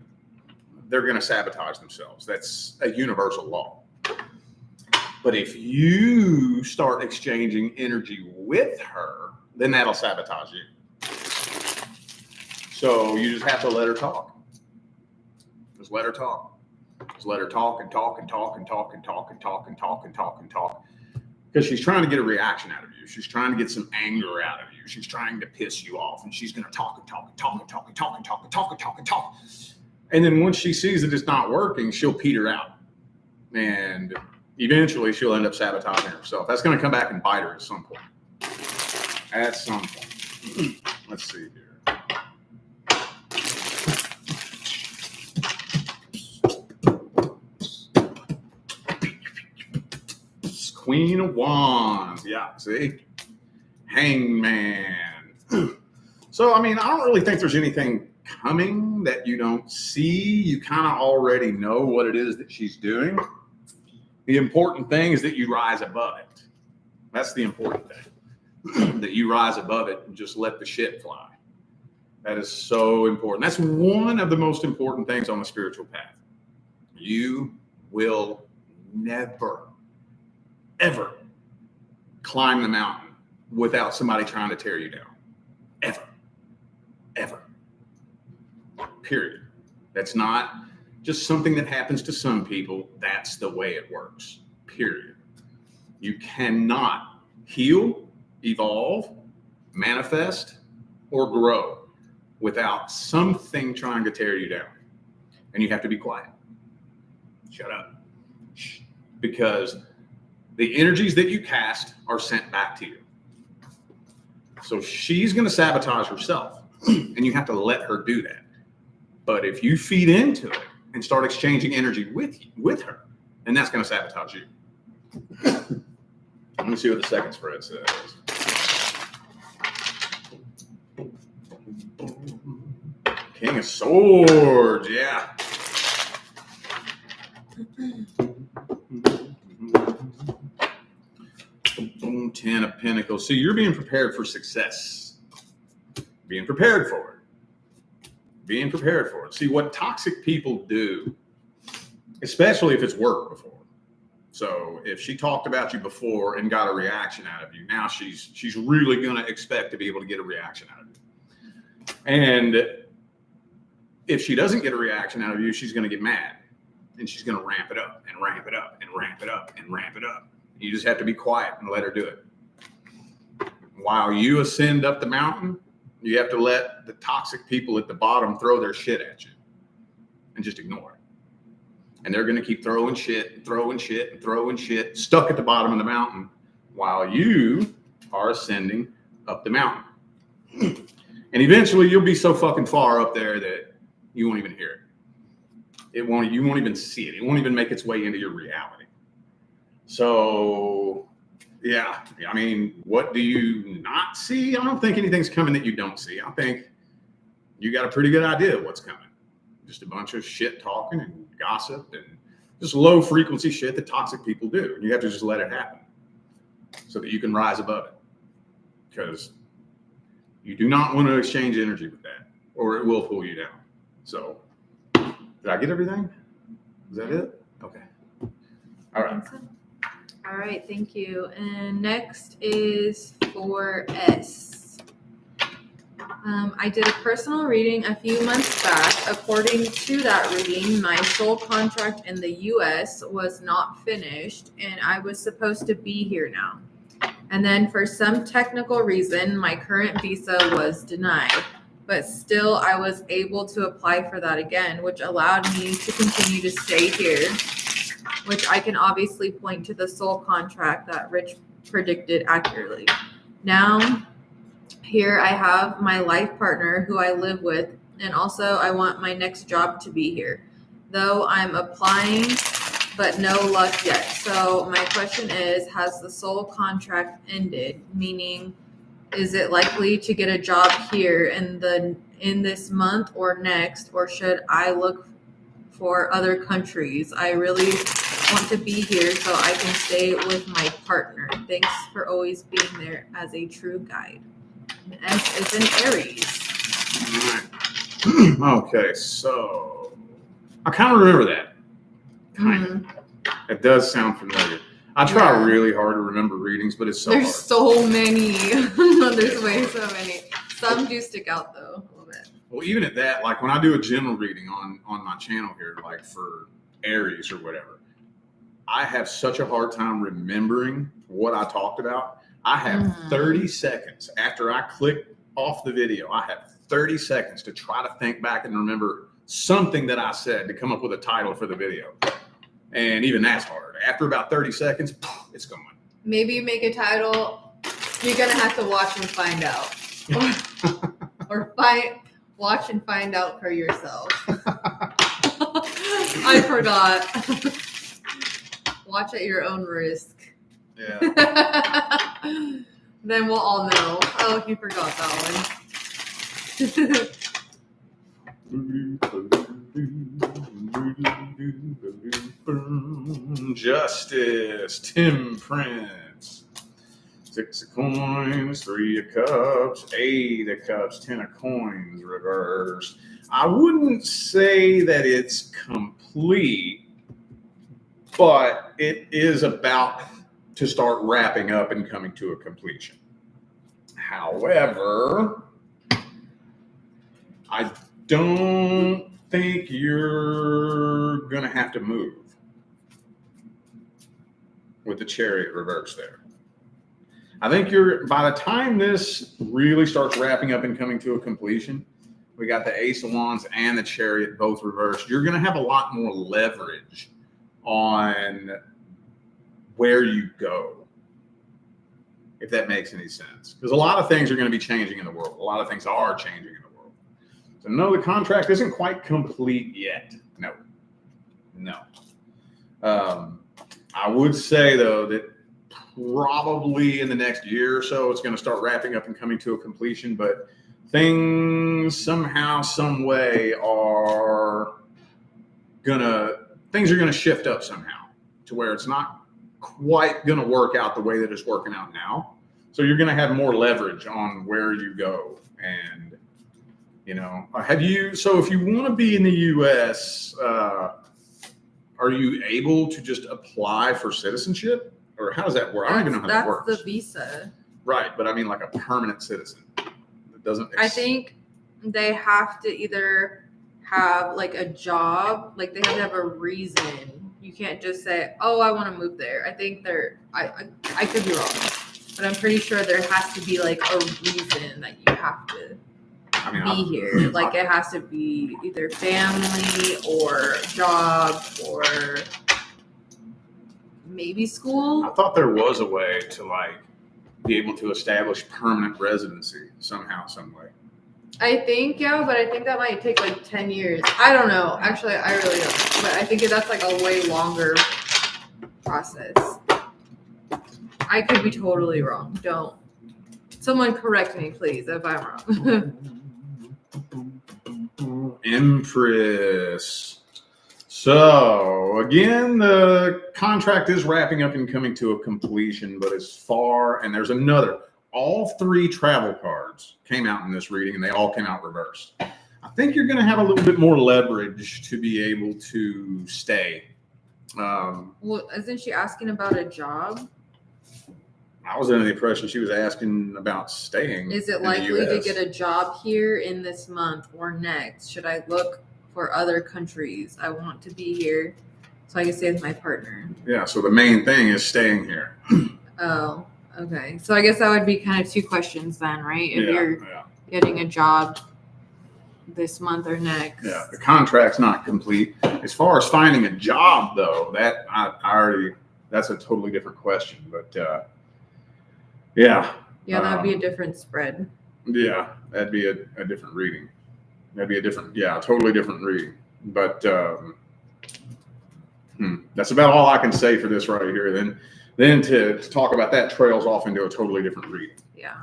they're going to sabotage themselves. That's a universal law. But if you start exchanging energy with her, then that'll sabotage you. So you just have to let her talk. Just let her talk. Just let her talk and talk and talk and talk and talk and talk and talk and talk and talk. Because she's trying to get a reaction out of you. She's trying to get some anger out of you. She's trying to piss you off. And she's going to talk and talk and talk and talk and talk and talk and talk and talk and talk. And then once she sees that it's not working, she'll peter out. And eventually she'll end up sabotaging herself. That's going to come back and bite her at some point. At some point. Let's see here. Queen of Wands. Yeah, see? Hangman. So, I mean, I don't really think there's anything coming that you don't see. You kind of already know what it is that she's doing. The important thing is that you rise above it. That's the important thing. That you rise above it and just let the shit fly. That is so important. That's one of the most important things on the spiritual path. You will never, ever climb the mountain without somebody trying to tear you down. Ever. Ever. Period. That's not just something that happens to some people. That's the way it works. Period. You cannot heal, evolve, manifest, or grow without something trying to tear you down. And you have to be quiet. Shut up. Because the energies that you cast are sent back to you. So she's going to sabotage herself, and you have to let her do that. But if you feed into it and start exchanging energy with her, then that's going to sabotage you. Let me see what the second spread says. King of Swords, yeah. Boom, 10 of Pentacles. So you're being prepared for success. Being prepared for it. Being prepared for it. See, what toxic people do, especially if it's worked before. So if she talked about you before and got a reaction out of you, now she's really going to expect to be able to get a reaction out of you. And if she doesn't get a reaction out of you, she's going to get mad. And she's going to ramp it up and ramp it up and ramp it up and ramp it up. You just have to be quiet and let her do it. While you ascend up the mountain, you have to let the toxic people at the bottom throw their shit at you and just ignore it. And they're going to keep throwing shit and throwing shit and throwing shit stuck at the bottom of the mountain while you are ascending up the mountain. And eventually you'll be so fucking far up there that you won't even hear it. You won't even see it. It won't even make its way into your reality. So, yeah, I mean, what do you not see? I don't think anything's coming that you don't see. I think you got a pretty good idea of what's coming. Just a bunch of shit talking and gossip and just low frequency shit that toxic people do. And you have to just let it happen so that you can rise above it. Because you do not want to exchange energy with that, or it will pull you down. So, did I get everything? Is that it? Okay. All right. All right, thank you. And next is for S. I did a personal reading a few months back. According to that reading, my soul contract in the U.S. was not finished, and I was supposed to be here now. And then for some technical reason, my current visa was denied. But still, I was able to apply for that again, which allowed me to continue to stay here, which I can obviously point to the soul contract that Rich predicted accurately. Now, here I have my life partner who I live with, and also I want my next job to be here. Though I'm applying, but no luck yet. So my question is, has the soul contract ended? Meaning, is it likely to get a job here in this month or next, or should I look for other countries? I really want to be here so I can stay with my partner. Thanks for always being there as a true guide. And S is in Aries. Okay, so I kind of remember that. It does sound familiar. I try really hard to remember readings, but it's so hard. There's so many. There's way so many. Some do stick out though a little bit. Well, even at that, like when I do a general reading on my channel here, like for Aries or whatever, I have such a hard time remembering what I talked about. I have 30 seconds after I click off the video. I have 30 seconds to try to think back and remember something that I said to come up with a title for the video. And even that's hard. After about 30 seconds, it's gone. Maybe make a title. You're going to have to watch and find out. Or watch and find out for yourself. I forgot. Watch at your own risk. Yeah. Then we'll all know. Oh, he forgot that one. Justice, temperance, 6 of coins, 3 of cups, 8 of cups, 10 of coins reversed. I wouldn't say that it's complete, but it is about to start wrapping up and coming to a completion. However, I don't think you're going to have to move with the Chariot reverse there. I think by the time this really starts wrapping up and coming to a completion, we got the Ace of Wands and the Chariot both reversed. You're going to have a lot more leverage on where you go. if that makes any sense. Because a lot of things are going to be changing in the world. A lot of things are changing in the world. So no, the contract isn't quite complete yet. No. I would say, though, that probably in the next year or so, it's going to start wrapping up and coming to a completion. But things somehow, some way things are going to shift up somehow to where it's not quite going to work out the way that it's working out now. So you're going to have more leverage on where you go. And, so if you want to be in the U.S., are you able to just apply for citizenship? Or how does that work? I don't even know how that works. That's the visa. Right, but I mean like a permanent citizen. It doesn't. I think they have to either have like a job, like they have to have a reason. You can't just say, "Oh, I want to move there." I think I could be wrong, but I'm pretty sure there has to be like a reason that you have to be here. Like it has to be either family or job or maybe school. I thought there was a way to like be able to establish permanent residency somehow, some way. I think, yeah, but I think that might take like 10 years. I don't know. Actually, I really don't know. But I think that's like a way longer process. I could be totally wrong. Someone correct me, please, if I'm wrong. Empress. So, again, the contract is wrapping up and coming to a completion, but and there's another. All 3 travel cards came out in this reading, and they all came out reversed. I think you're going to have a little bit more leverage to be able to stay. Well, isn't she asking about a job? I was under the impression she was asking about staying. Is it likely to get a job here in this month or next? Should I look for other countries? I want to be here so I can stay with my partner. Yeah, so the main thing is staying here. Oh, okay. So I guess that would be kind of 2 questions then, right? If you're getting a job this month or next. Yeah, the contract's not complete. As far as finding a job, though, that's a totally different question. But yeah, that'd be a different spread. Yeah, that'd be a different reading. That'd be a totally different reading. But that's about all I can say for this right here. Then to talk about that trails off into a totally different reading. Yeah.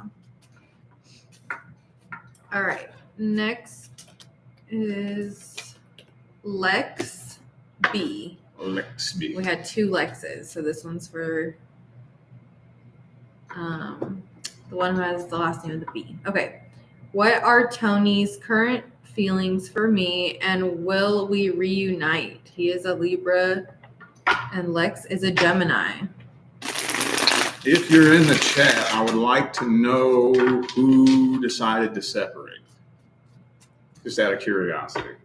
All right. Next is Lex B. Lex B. We had 2 Lexes, so this one's for the one who has the last name of the B. Okay. What are Tony's current feelings for me, and will we reunite? He is a Libra, and Lex is a Gemini. If you're in the chat, I would like to know who decided to separate. Just out of curiosity.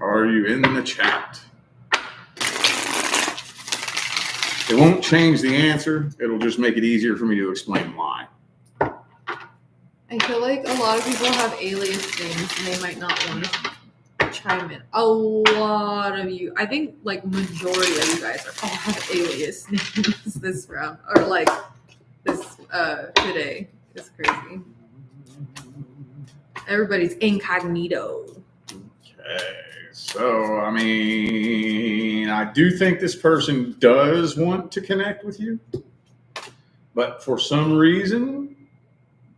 Are you in the chat? It won't change the answer. It'll just make it easier for me to explain why. I feel like a lot of people have alias names and they might not want to chime in. A lot of you, I think like majority of you guys all have alias names this round, or like this today. It's crazy. Everybody's incognito. Okay, so I mean, I do think this person does want to connect with you, but for some reason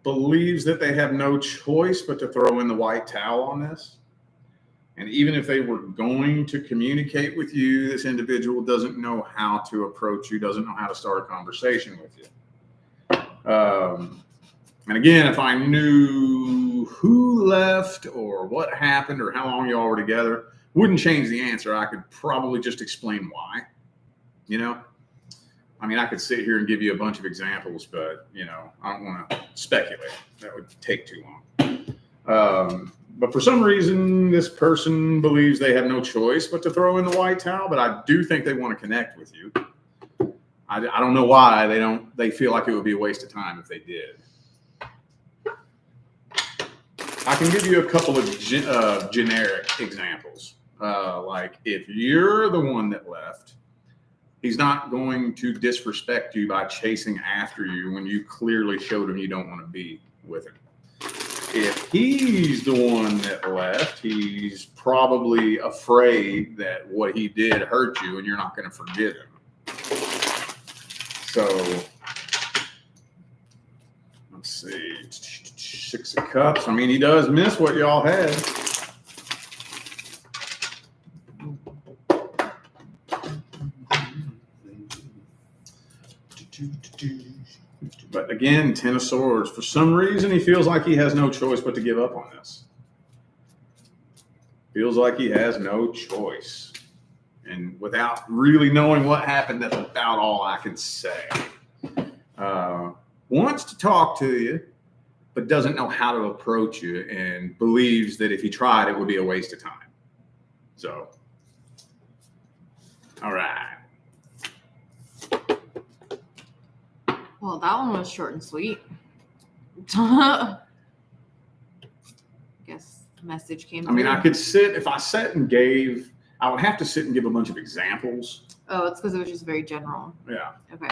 believes that they have no choice but to throw in the white towel on this. And even if they were going to communicate with you, this individual doesn't know how to approach you, doesn't know how to start a conversation with you. And again, if I knew who left or what happened or how long you all were together, wouldn't change the answer. I could probably just explain why. I mean, I could sit here and give you a bunch of examples, but, I don't want to speculate. That would take too long. But for some reason, this person believes they have no choice but to throw in the white towel. But I do think they want to connect with you. I don't know why they feel like it would be a waste of time if they did. I can give you a couple of generic examples. Like if you're the one that left, he's not going to disrespect you by chasing after you when you clearly showed him you don't want to be with him. If he's the one that left, he's probably afraid that what he did hurt you and you're not going to forgive him. So let's see, 6 of Cups. I mean, he does miss what y'all had. But again, 10 of Swords. For some reason, he feels like he has no choice but to give up on this. Feels like he has no choice. And without really knowing what happened, that's about all I can say. Wants to talk to you, but doesn't know how to approach you and believes that if he tried, it would be a waste of time. So, all right. Well, that one was short and sweet. I guess the message came. I mean, I could sit, if I sat and gave, I would have to sit and give a bunch of examples. Oh, it's because it was just very general. Yeah. Okay.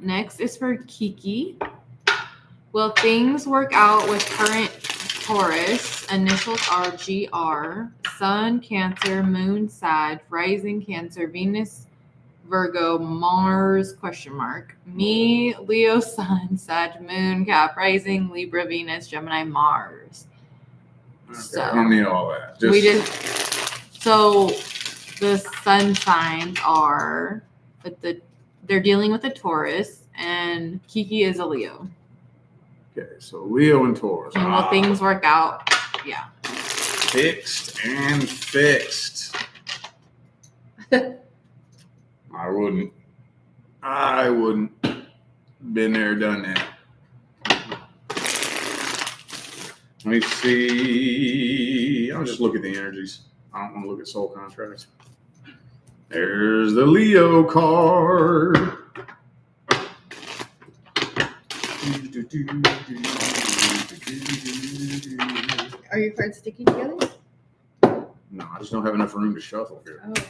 Next is for Kiki. Will things work out with current Taurus? Initials are GR. Sun, Cancer, Moon, Sag, Rising, Cancer, Venus, Virgo, Mars, ? Me, Leo, Sun, Sag, Moon, Cap, Rising, Libra, Venus, Gemini, Mars. Okay, So, I don't need all that. So the sun signs are, they're dealing with a Taurus, and Kiki is a Leo. Okay, so Leo and Taurus. And will things work out? Yeah. Fixed and fixed. I wouldn't. Been there, done that. Let me see. I'll just look at the energies. I don't want to look at soul contracts. There's the Leo card. Are your cards sticking together? No, I just don't have enough room to shuffle here. Oh, okay.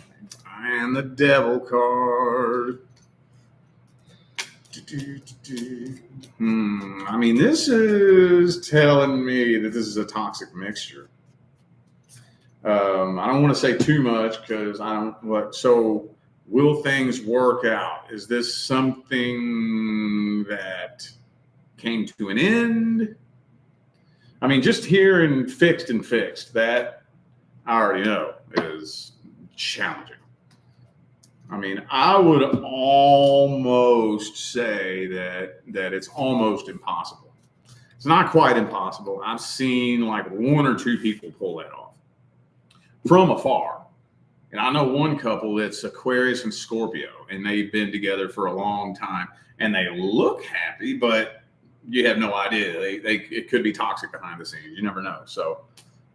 And the Devil card. I mean, this is telling me that this is a toxic mixture. I don't want to say too much because I don't. What? So, will things work out? Is this something that came to an end? I mean, just hearing fixed and fixed, that I already know is challenging. I mean, I would almost say that it's almost impossible. It's not quite impossible. I've seen like 1 or 2 people pull that off from afar. And I know one couple that's Aquarius and Scorpio, and they've been together for a long time, and they look happy, but you have no idea. It could be toxic behind the scenes. You never know. So,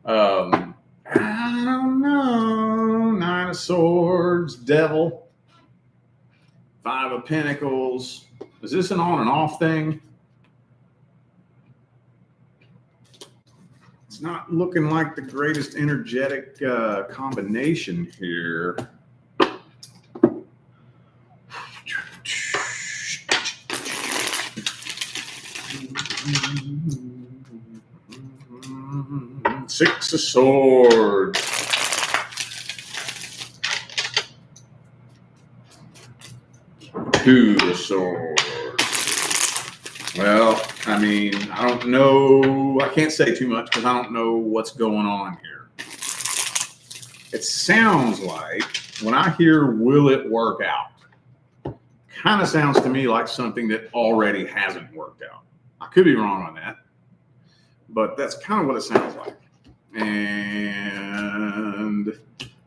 I don't know. 9 of Swords, Devil. 5 of Pentacles. Is this an on and off thing? It's not looking like the greatest energetic combination here. 6 of Swords. Two of Swords. Well, I mean, I don't know. I can't say too much because I don't know what's going on here. It sounds like when I hear "will it work out," kind of sounds to me like something that already hasn't worked out. I could be wrong on that, but that's kind of what it sounds like. And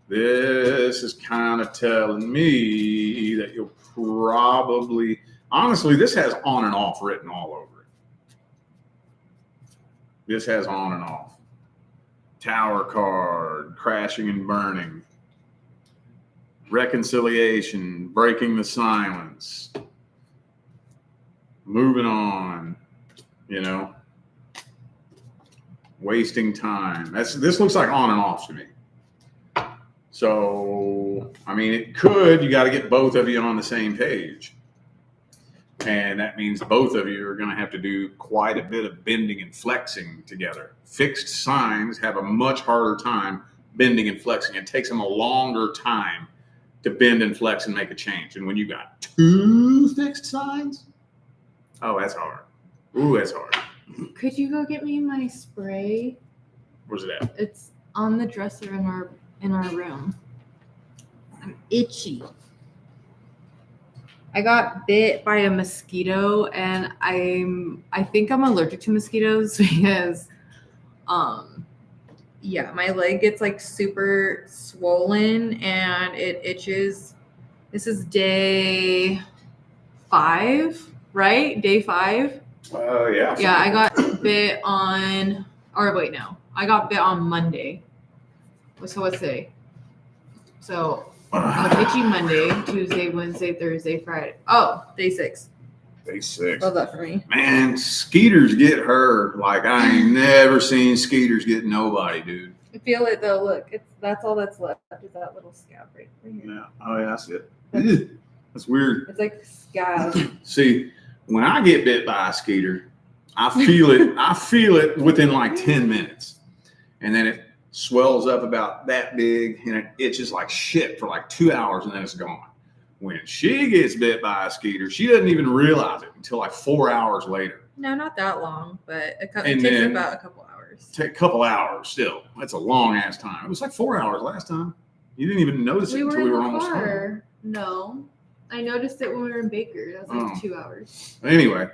this is kind of telling me that you'll probably, honestly, this has on and off written all over it. This has on and off. Tower card, crashing and burning. Reconciliation, breaking the silence. Moving on, you know. wasting time. This looks like on and off to me. So, I mean, it could. You got to get both of you on the same page. And that means both of you are going to have to do quite a bit of bending and flexing together. Fixed signs have a much harder time bending and flexing. It takes them a longer time to bend and flex and make a change. And when you got two fixed signs, oh, that's hard. Ooh, that's hard. Could you go get me my spray? Where's it at? It's on the dresser in our room. I'm itchy. I got bit by a mosquito, and I think I'm allergic to mosquitoes because yeah, my leg gets like super swollen and it itches. This is day 5, right? Day 5. Yeah. Yeah, I got bit on, or wait, no. I got bit on Monday. So what's today? So itchy Monday, Tuesday, Wednesday, Thursday, Friday. Oh, day 6. Day 6. Love that for me. Man, skeeters get her like I ain't never seen skeeters get nobody, dude. I feel it though. Look, that's all that's left is that little scab right here. Yeah. Oh yeah, I see it. That's weird. It's like scab. See, when I get bit by a skeeter, I feel it. I feel it within like 10 minutes, and then it swells up about that big, and it itches like shit for like 2 hours, and then it's gone. When she gets bit by a skeeter, she doesn't even realize it until like 4 hours later. No, not that long, but it And takes then- about a couple hours. Take a couple hours still. That's a long ass time. It was like 4 hours last time. You didn't even notice it until we were almost home. car. No, I noticed it when we were in Baker. That was like Oh. 2 hours. Anyway,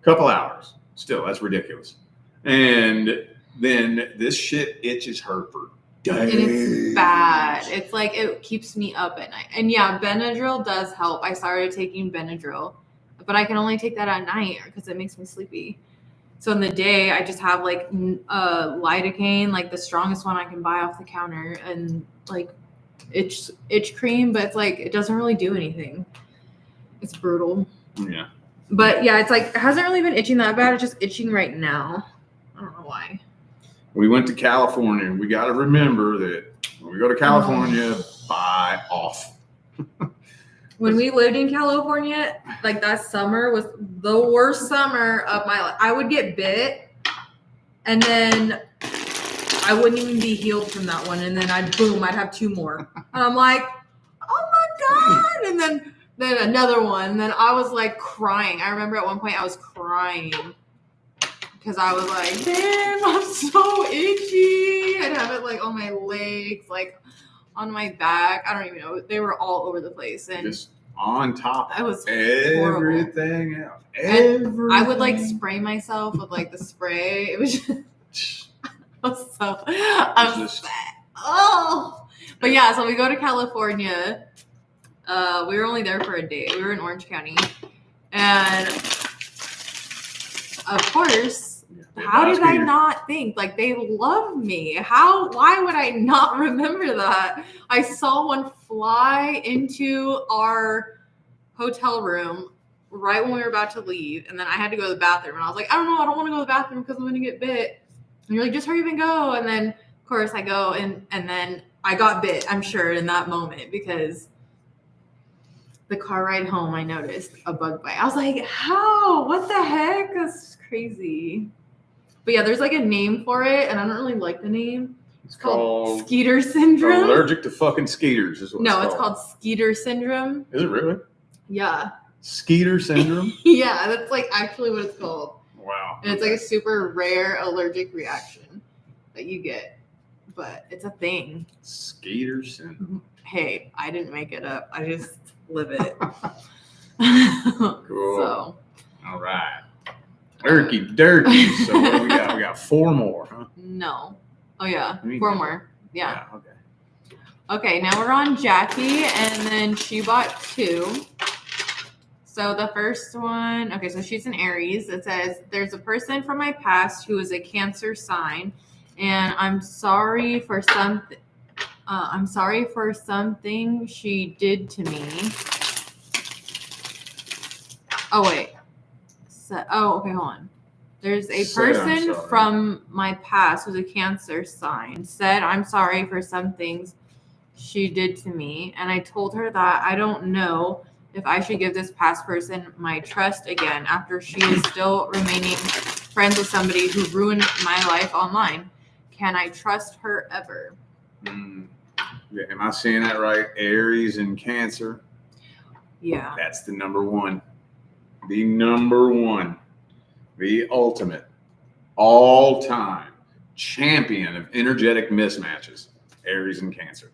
couple hours. Still, that's ridiculous. And then this shit itches her for days. And it's bad. It's like it keeps me up at night. And yeah, Benadryl does help. I started taking Benadryl, but I can only take that at night because it makes me sleepy. So in the day, I just have like lidocaine, like the strongest one I can buy off the counter, and like itch cream, but it's like it doesn't really do anything. It's brutal. Yeah. But yeah, it's like it hasn't really been itching that bad. It's just itching right now. I don't know why. We went to California. We got to remember that when we go to California, buy off. When we lived in California, like that summer was the worst summer of my life. I would get bit, and then I wouldn't even be healed from that one. And then I'd have 2 more. And I'm like, oh my God. And then another one. And then I was like crying. I remember at one point I was crying because I was like, damn, I'm so itchy. I'd have it like on my legs, like on my back. I don't even know. They were all over the place. And Just on top I was of everything else. And I would like spray myself with like the spray. It was just oh. But yeah, so we go to California. We were only there for a day. We were in Orange County. And of course, how did I not think? Like, they love me. Why would I not remember that? I saw one fly into our hotel room right when we were about to leave. And then I had to go to the bathroom. And I was like, I don't want to go to the bathroom because I'm going to get bit. And you're like, just hurry up and go. And then, of course, I go. And then I got bit, I'm sure, in that moment because the car ride home, I noticed a bug bite. I was like, how? What the heck? That's crazy. But yeah, there's like a name for it, and I don't really like the name. It's called Skeeter syndrome. allergic to fucking skeeters. Is what No, it's called Skeeter syndrome. Is it really? Yeah. Skeeter syndrome? Yeah, that's like actually what it's called. Wow. And it's like a super rare allergic reaction that you get. But it's a thing. Skeeter syndrome. Hey, I didn't make it up. I just live it. Cool. So. All right. Dirty. So what do we got? We got 4 more, huh? No. Oh, yeah. You mean 4 no? more. Yeah. Okay. Okay, now we're on Jackie, and then she bought 2. So the first one, okay, so she's an Aries. It says, there's a person from my past who is a Cancer sign, and I'm sorry for something. I'm sorry for something she did to me. Oh, wait. So, okay, hold on. There's a Said, "I'm person sorry." from my past who's a Cancer sign said, I'm sorry for some things she did to me. And I told her that I don't know if I should give this past person my trust again after she is still remaining friends with somebody who ruined my life online. Can I trust her ever? Yeah, am I seeing that right? Aries and Cancer. Yeah. That's the number one. The number one. The ultimate. All-time champion of energetic mismatches. Aries and Cancer.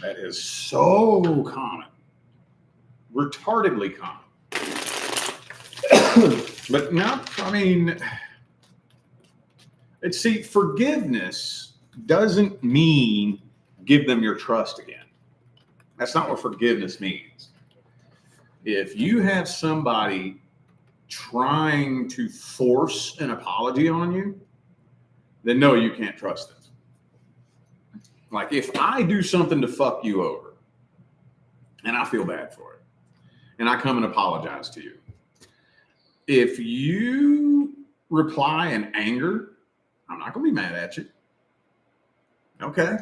That is so common. Retardedly common. But not, I mean, see, forgiveness doesn't mean give them your trust again. That's not what forgiveness means. If you have somebody trying to force an apology on you, then no, you can't trust them. Like if I do something to fuck you over and I feel bad for it and I come and apologize to you, if you reply in anger, I'm not going to be mad at you. Okay.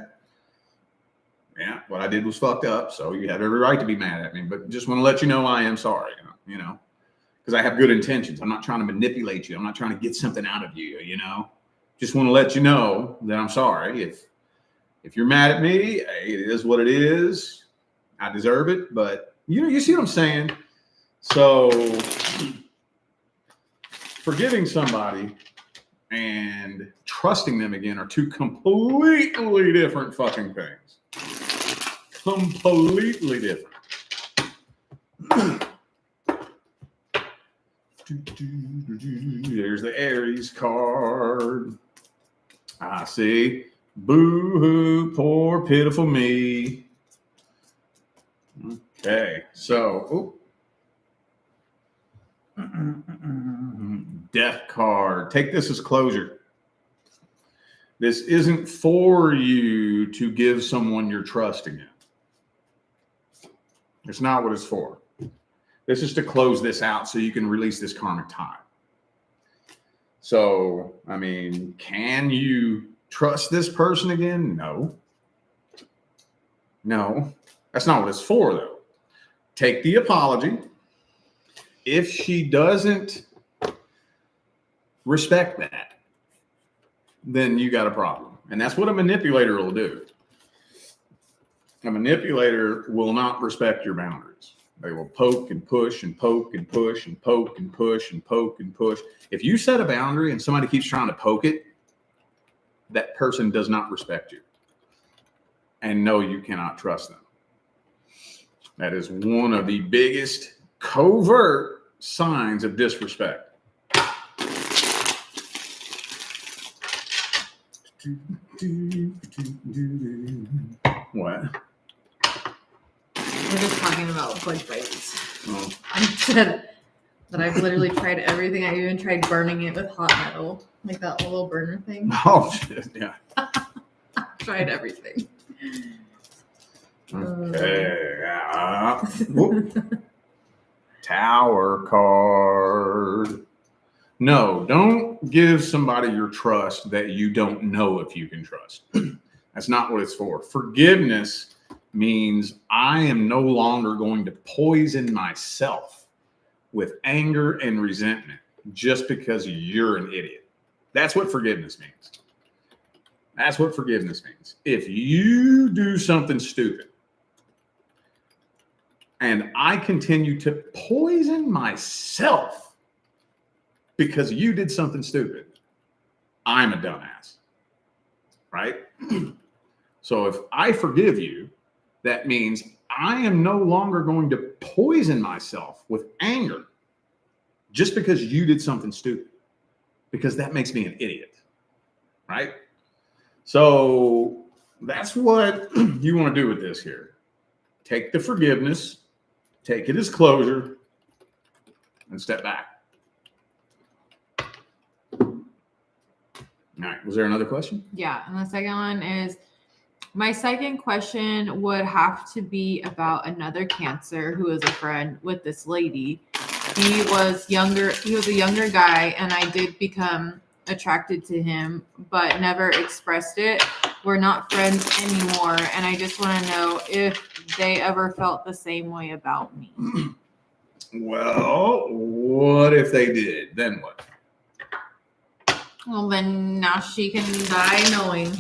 Yeah, what I did was fucked up, so you have every right to be mad at me, but just want to let you know I am sorry, you know, because I have good intentions. I'm not trying to manipulate you. I'm not trying to get something out of you, you know. Just want to let you know that I'm sorry. If you're mad at me, hey, it is what it is. I deserve it, but you see what I'm saying? So forgiving somebody and trusting them again are two completely different fucking things. Completely different. There's the Aries card. I see. Boo-hoo, poor pitiful me. Okay, so Death card. Take this as closure. This isn't for you to give someone your trust again. It's not what it's for. This is to close this out so you can release this karmic tie. So, I mean, can you trust this person again? No. No. That's not what it's for, though. Take the apology. If she doesn't respect that, then you got a problem. And that's what a manipulator will do. A manipulator will not respect your boundaries. They will poke and push and poke and push and poke and push and poke and push. If you set a boundary and somebody keeps trying to poke it, that person does not respect you. And no, you cannot trust them. That is one of the biggest covert signs of disrespect. What? We're just talking about bug bites. Oh. I said that I've literally tried everything. I even tried burning it with hot metal, like that little burner thing. Oh, shit, yeah. Tried everything. Okay. Tower card. No, don't give somebody your trust that you don't know if you can trust. That's not what it's for. Forgiveness means I am no longer going to poison myself with anger and resentment just because you're an idiot. That's what forgiveness means. That's what forgiveness means. If you do something stupid and I continue to poison myself because you did something stupid, I'm a dumbass, right? So if I forgive you, that means I am no longer going to poison myself with anger just because you did something stupid, because that makes me an idiot, right? So that's what you want to do with this here. Take the forgiveness, take it as closure, and step back. All right. Was there another question? Yeah. And the second one is, my second question would have to be about another Cancer who is a friend with this lady. He was younger. He was a younger guy, and I did become attracted to him, but never expressed it. We're not friends anymore, and I just want to know if they ever felt the same way about me. Well, what if they did? Then what? Well, then now she can die knowing.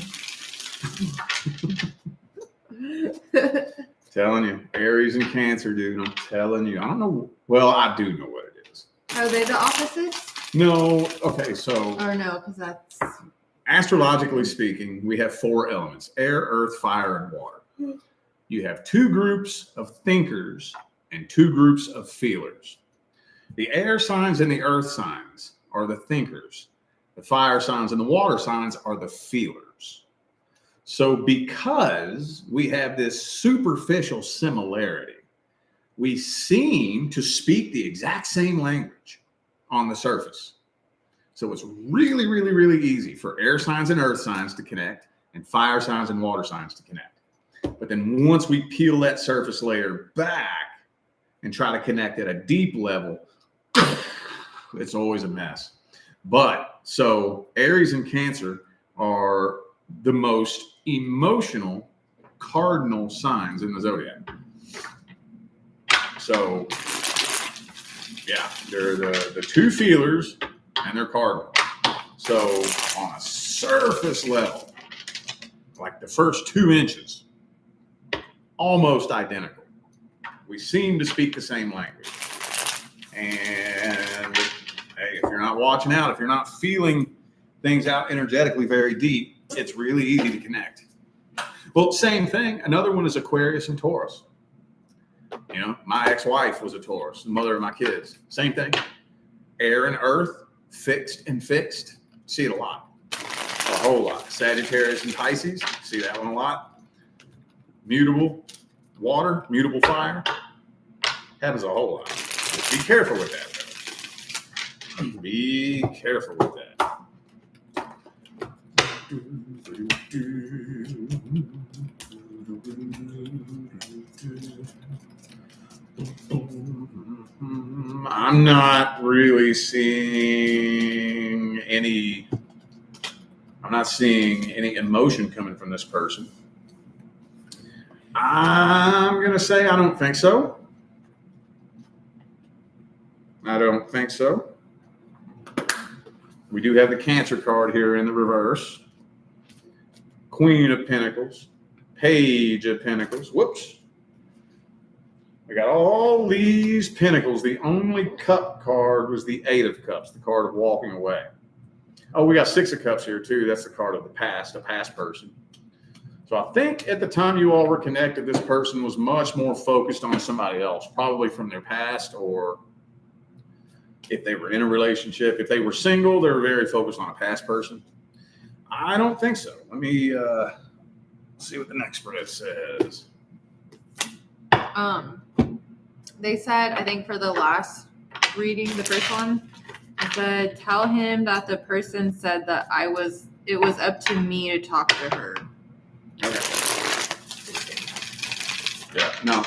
Telling you, Aries and Cancer, dude. I'm telling you. I don't know. Well, I do know what it is. Are they the opposites? No. Okay, so Or no, because that's... astrologically speaking, we have 4 elements: air, earth, fire, and water. You have 2 groups of thinkers and 2 groups of feelers. The air signs and the earth signs are the thinkers. The fire signs and the water signs are the feelers. So because we have this superficial similarity, we seem to speak the exact same language on the surface. So it's really, really, really easy for air signs and earth signs to connect and fire signs and water signs to connect. But then once we peel that surface layer back and try to connect at a deep level, it's always a mess. But so Aries and Cancer are the most emotional cardinal signs in the zodiac. So yeah, they're the 2 feelers and they're cardinal. So on a surface level, like the first 2 inches, almost identical. We seem to speak the same language. And hey, if you're not watching out, if you're not feeling things out energetically very deep, it's really easy to connect. Well, same thing. Another one is Aquarius and Taurus. You know, my ex-wife was a Taurus, the mother of my kids. Same thing. Air and earth, fixed and fixed. See it a lot. A whole lot. Sagittarius and Pisces. See that one a lot. Mutable water, mutable fire. Happens a whole lot. Be careful with that, though. Be careful with that. I'm not really seeing any. I'm not seeing any emotion coming from this person. I'm going to say I don't think so. I don't think so. We do have the Cancer card here in the reverse. Queen of Pentacles. Page of Pentacles. Whoops. We got all these pentacles. The only cup card was the 8 of Cups, the card of walking away. Oh, we got 6 of Cups here too. That's the card of the past, a past person. So I think at the time you all were connected, this person was much more focused on somebody else, probably from their past, or if they were in a relationship. If they were single, they were very focused on a past person. I don't think so. Let me see what the next spread says. They said, I think for the last reading, the first one, it said, tell him that the person said that it was up to me to talk to her. Okay. Yeah, no.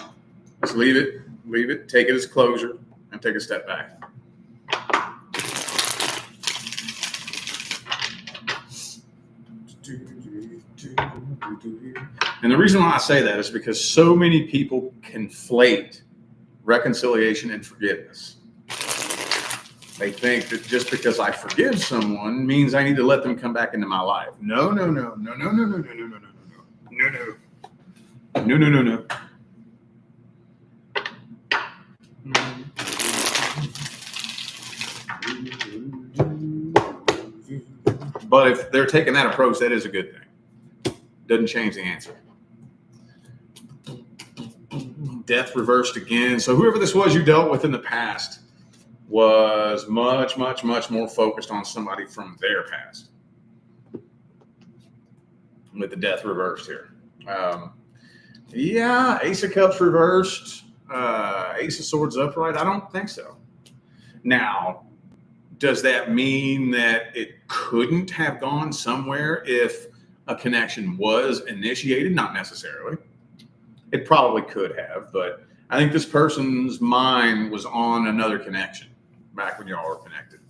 Just leave it, take it as closure, and take a step back. And the reason why I say that is because so many people conflate reconciliation and forgiveness. They think that just because I forgive someone means I need to let them come back into my life. No. But if they're taking that approach, that is a good thing. Doesn't change the answer. Death reversed again. So whoever this was you dealt with in the past was much more focused on somebody from their past. With the death reversed here. Yeah, Ace of Cups reversed. Ace of Swords upright. I don't think so. Now, does that mean that it couldn't have gone somewhere if a connection was initiated? Not necessarily. It probably could have, but I think this person's mind was on another connection back when y'all were connected.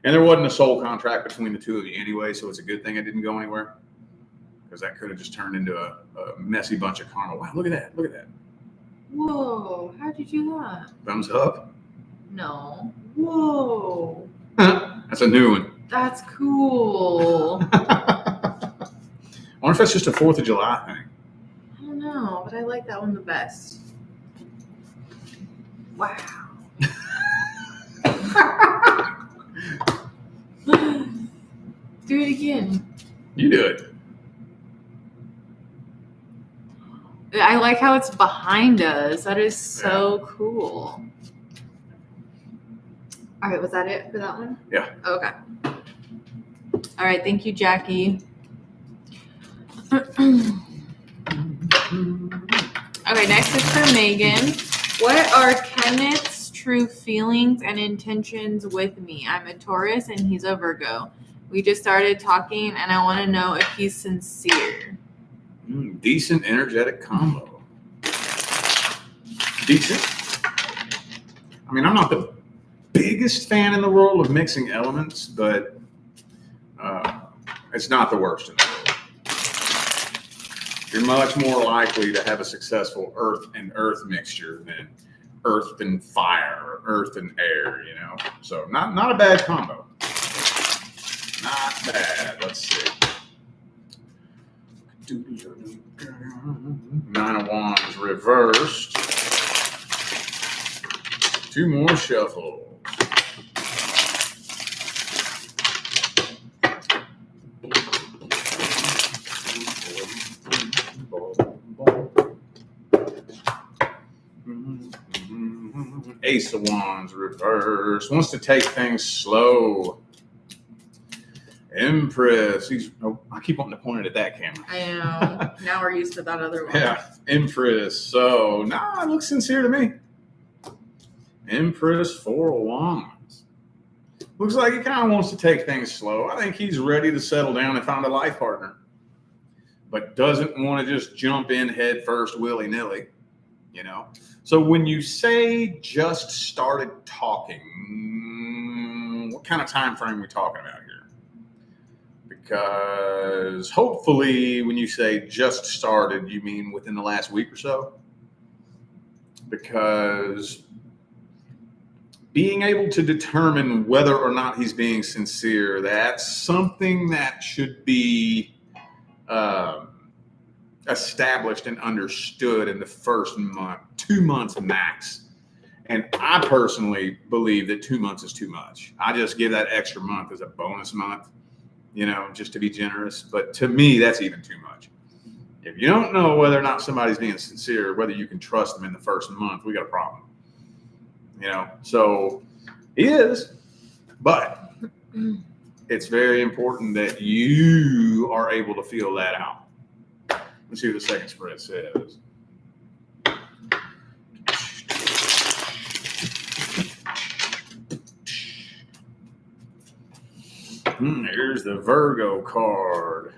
And there wasn't a soul contract between the two of you anyway, so it's a good thing it didn't go anywhere. Because that could have just turned into a messy bunch of karma. Wow, look at that. Look at that. Whoa, how'd you do that? Thumbs up. No. Whoa. That's a new one. That's cool. I wonder if that's just a 4th of July thing. I don't know, but I like that one the best. Wow. Do it again. You do it. I like how it's behind us. That is so cool. All right, was that it for that one? Yeah. Okay. All right, thank you, Jackie. Okay, next is for Megan. What are Kenneth's true feelings and intentions with me? I'm a Taurus and he's a Virgo. We just started talking and I want to know if he's sincere. Decent, energetic combo. Decent. I mean, I'm not the biggest fan in the world of mixing elements, but it's not the worst in the world. You're much more likely to have a successful earth and earth mixture than earth and fire or earth and air, you know? So not a bad combo. Not bad. Let's see. 9 of Wands reversed. 2 more shuffles. Ace of Wands reversed. Wants to take things slow. Empress. I keep wanting to point it at that camera. I know. Now we're used to that other one. Yeah. Empress. So, it looks sincere to me. Empress, 4 of Wands. Looks like he kind of wants to take things slow. I think he's ready to settle down and find a life partner, but doesn't want to just jump in head first willy-nilly, you know? So when you say just started talking, what kind of time frame are we talking about here? Because hopefully when you say just started, you mean within the last week or so. Because being able to determine whether or not he's being sincere, that's something that should be established and understood in the first month, 2 months max. And I personally believe that 2 months is too much. I just give that extra month as a bonus month, you know, just to be generous. But to me, that's even too much. If you don't know whether or not somebody's being sincere, whether you can trust them in the first month, we got a problem. You know, so he is, but it's very important that you are able to feel that out. Let's see what the second spread says. Here's the Virgo card.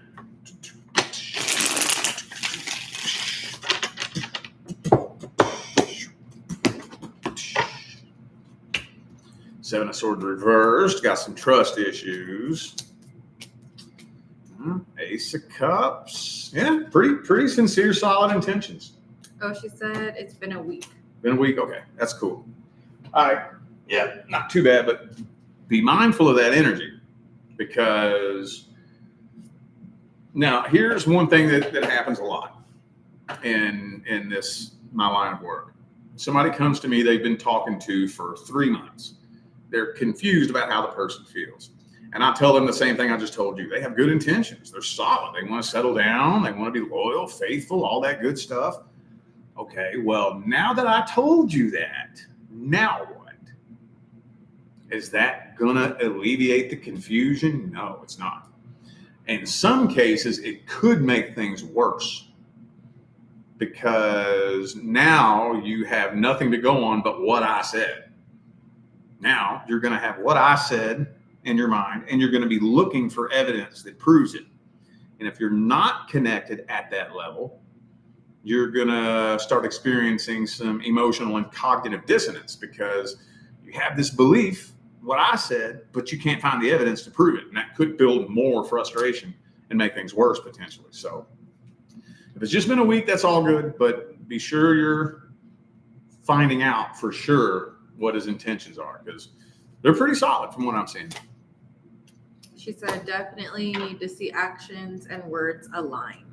Seven of Swords reversed. Got some trust issues. Ace of Cups. Yeah, pretty sincere, solid intentions. Oh, she said it's been a week. Been a week? Okay, that's cool. All right. Yeah, not too bad, but be mindful of that energy, because now here's one thing that happens a lot in this, my line of work. Somebody comes to me, they've been talking to for 3 months. They're confused about how the person feels. And I tell them the same thing I just told you. They have good intentions. They're solid. They want to settle down. They want to be loyal, faithful, all that good stuff. Okay, well, now that I told you that, now what? Is that going to alleviate the confusion? No, it's not. In some cases, it could make things worse, because now you have nothing to go on but what I said. Now you're going to have what I said in your mind, and you're going to be looking for evidence that proves it. And if you're not connected at that level, you're going to start experiencing some emotional and cognitive dissonance because you have this belief, what I said, but you can't find the evidence to prove it. And that could build more frustration and make things worse potentially. So if it's just been a week, that's all good, but be sure you're finding out for sure what his intentions are, because they're pretty solid from what I'm seeing. She said, definitely need to see actions and words align.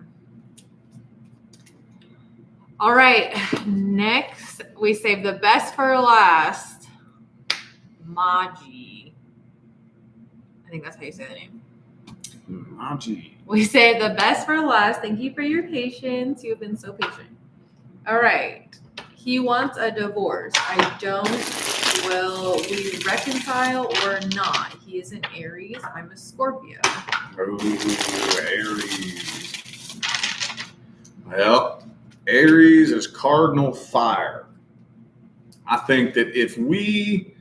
All right, next we save the best for last. Maji. I think that's how you say the name. Maji. We save the best for last. Thank you for your patience. You have been so patient. All right. He wants a divorce. I don't. Will we reconcile or not? He is an Aries. I'm a Scorpio. Oh, Aries. Well, Aries is cardinal fire. I think that if we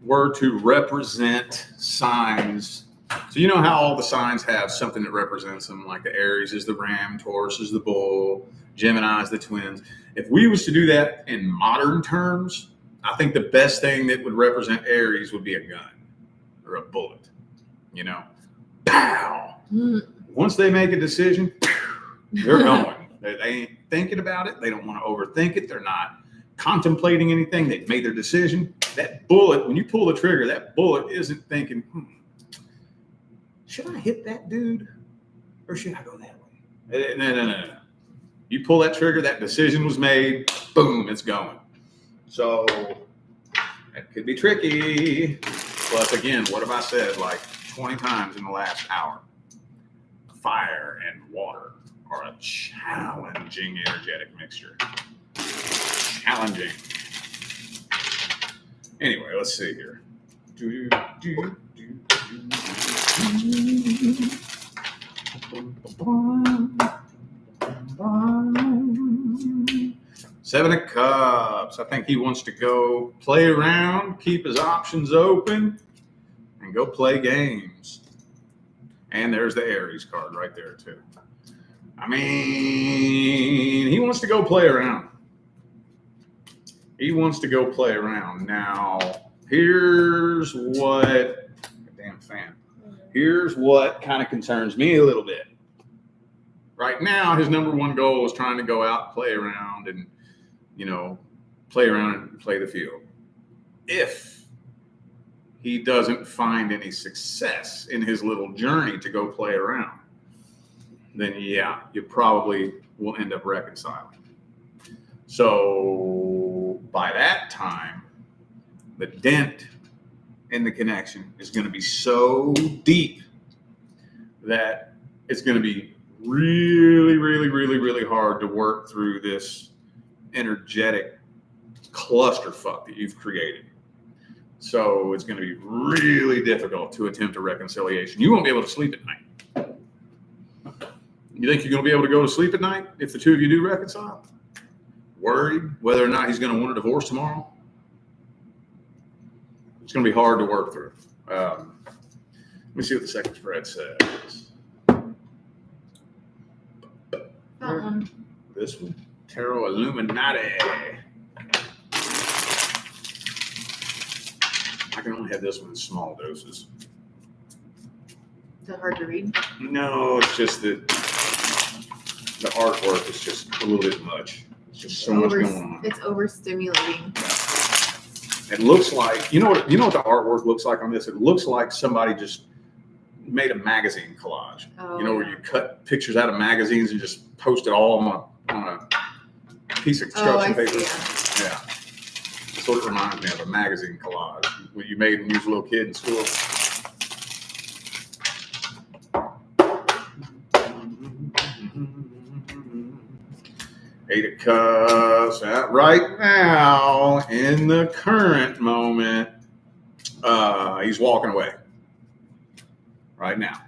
were to represent signs, so you know how all the signs have something that represents them, like the Aries is the ram, Taurus is the bull, Gemini is the twins. If we was to do that in modern terms, I think the best thing that would represent Aries would be a gun or a bullet, you know, pow. Once they make a decision, they're going. They ain't thinking about it. They don't want to overthink it. They're not contemplating anything. They've made their decision. That bullet, when you pull the trigger, that bullet isn't thinking, should I hit that dude or should I go that way? No. You pull that trigger, that decision was made, boom, it's going. So that could be tricky. Plus, again, what have I said like 20 times in the last hour? Fire and water are a challenging energetic mixture. Challenging. Anyway, let's see here. 7 of Cups. I think he wants to go play around, keep his options open, and go play games. And there's the Aries card right there, too. I mean, he wants to go play around. He wants to go play around. Now, here's what, damn fan. Here's what kind of concerns me a little bit. Right now, his number one goal is trying to go out, play around, and, you know, play around and play the field. If he doesn't find any success in his little journey to go play around, then yeah, you probably will end up reconciling. So by that time, the dent in the connection is going to be so deep that it's going to be really, really, really, really hard to work through this energetic clusterfuck that you've created. So it's going to be really difficult to attempt a reconciliation. You won't be able to sleep at night. You think you're going to be able to go to sleep at night if the two of you do reconcile? Worried whether or not he's going to want a divorce tomorrow? It's going to be hard to work through. Let me see what the second spread says. That one. This one. Tarot Illuminati. I can only have this one in small doses. Is it hard to read? No, it's just that the artwork is just a little bit much. It's just so much going on. It's overstimulating. It looks like, you know what the artwork looks like on this? It looks like somebody just made a magazine collage. Oh, where you cut pictures out of magazines and just post it all on a piece of construction paper. Yeah. That's what it reminds me of, a magazine collage. What you made when you was a little kid in school. Eight of Cups. Right now, in the current moment, he's walking away. Right now.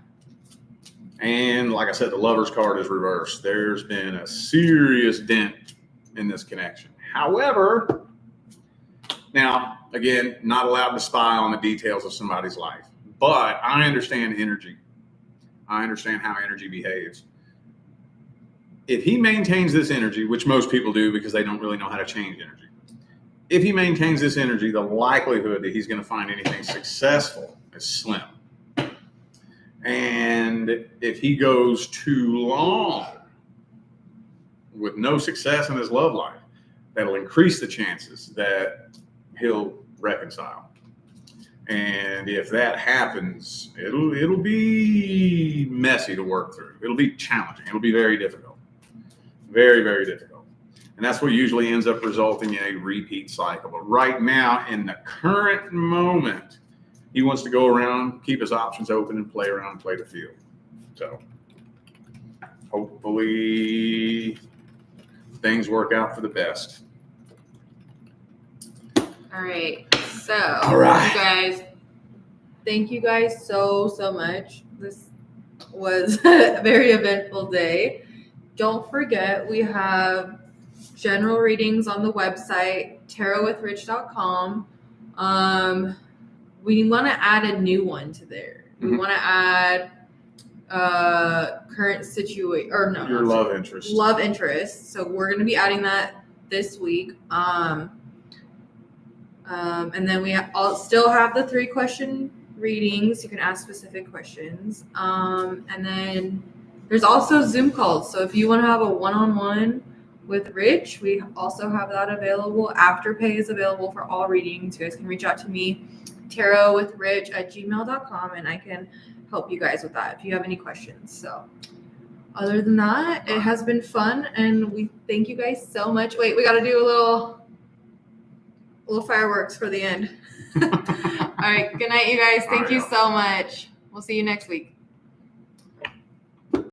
And like I said, the Lover's card is reversed. There's been a serious dent in this connection. However, now, again, not allowed to spy on the details of somebody's life. But I understand energy. I understand how energy behaves. if he maintains this energy, which most people do because they don't really know how to change energy, if he maintains this energy, the likelihood that he's going to find anything successful is slim. And if he goes too long with no success in his love life, that'll increase the chances that he'll reconcile. And if that happens, it'll be messy to work through. It'll be challenging. It'll be very difficult. Very, very difficult. And that's what usually ends up resulting in a repeat cycle. But right now, in the current moment, he wants to go around, keep his options open, and play around and play the field. So hopefully things work out for the best. All right. So, All right. you guys, thank you guys so much. This was a very eventful day. Don't forget, we have general readings on the website, tarotwithrich.com. We want to add a new one to there. We want to add current situation, or no, your love interest. Love interest. So we're going to be adding that this week. And then we still have the 3-question readings. You can ask specific questions. And then there's also Zoom calls. So if you want to have a one-on-one with Rich, we also have that available. Afterpay is available for all readings. You guys can reach out to me, tarotwithrich@gmail.com, and I can help you guys with that if you have any questions. So other than that, it has been fun, and we thank you guys so much. Wait, we got to do a little fireworks for the end. All right. Good night, you guys. Thank you so much. We'll see you next week.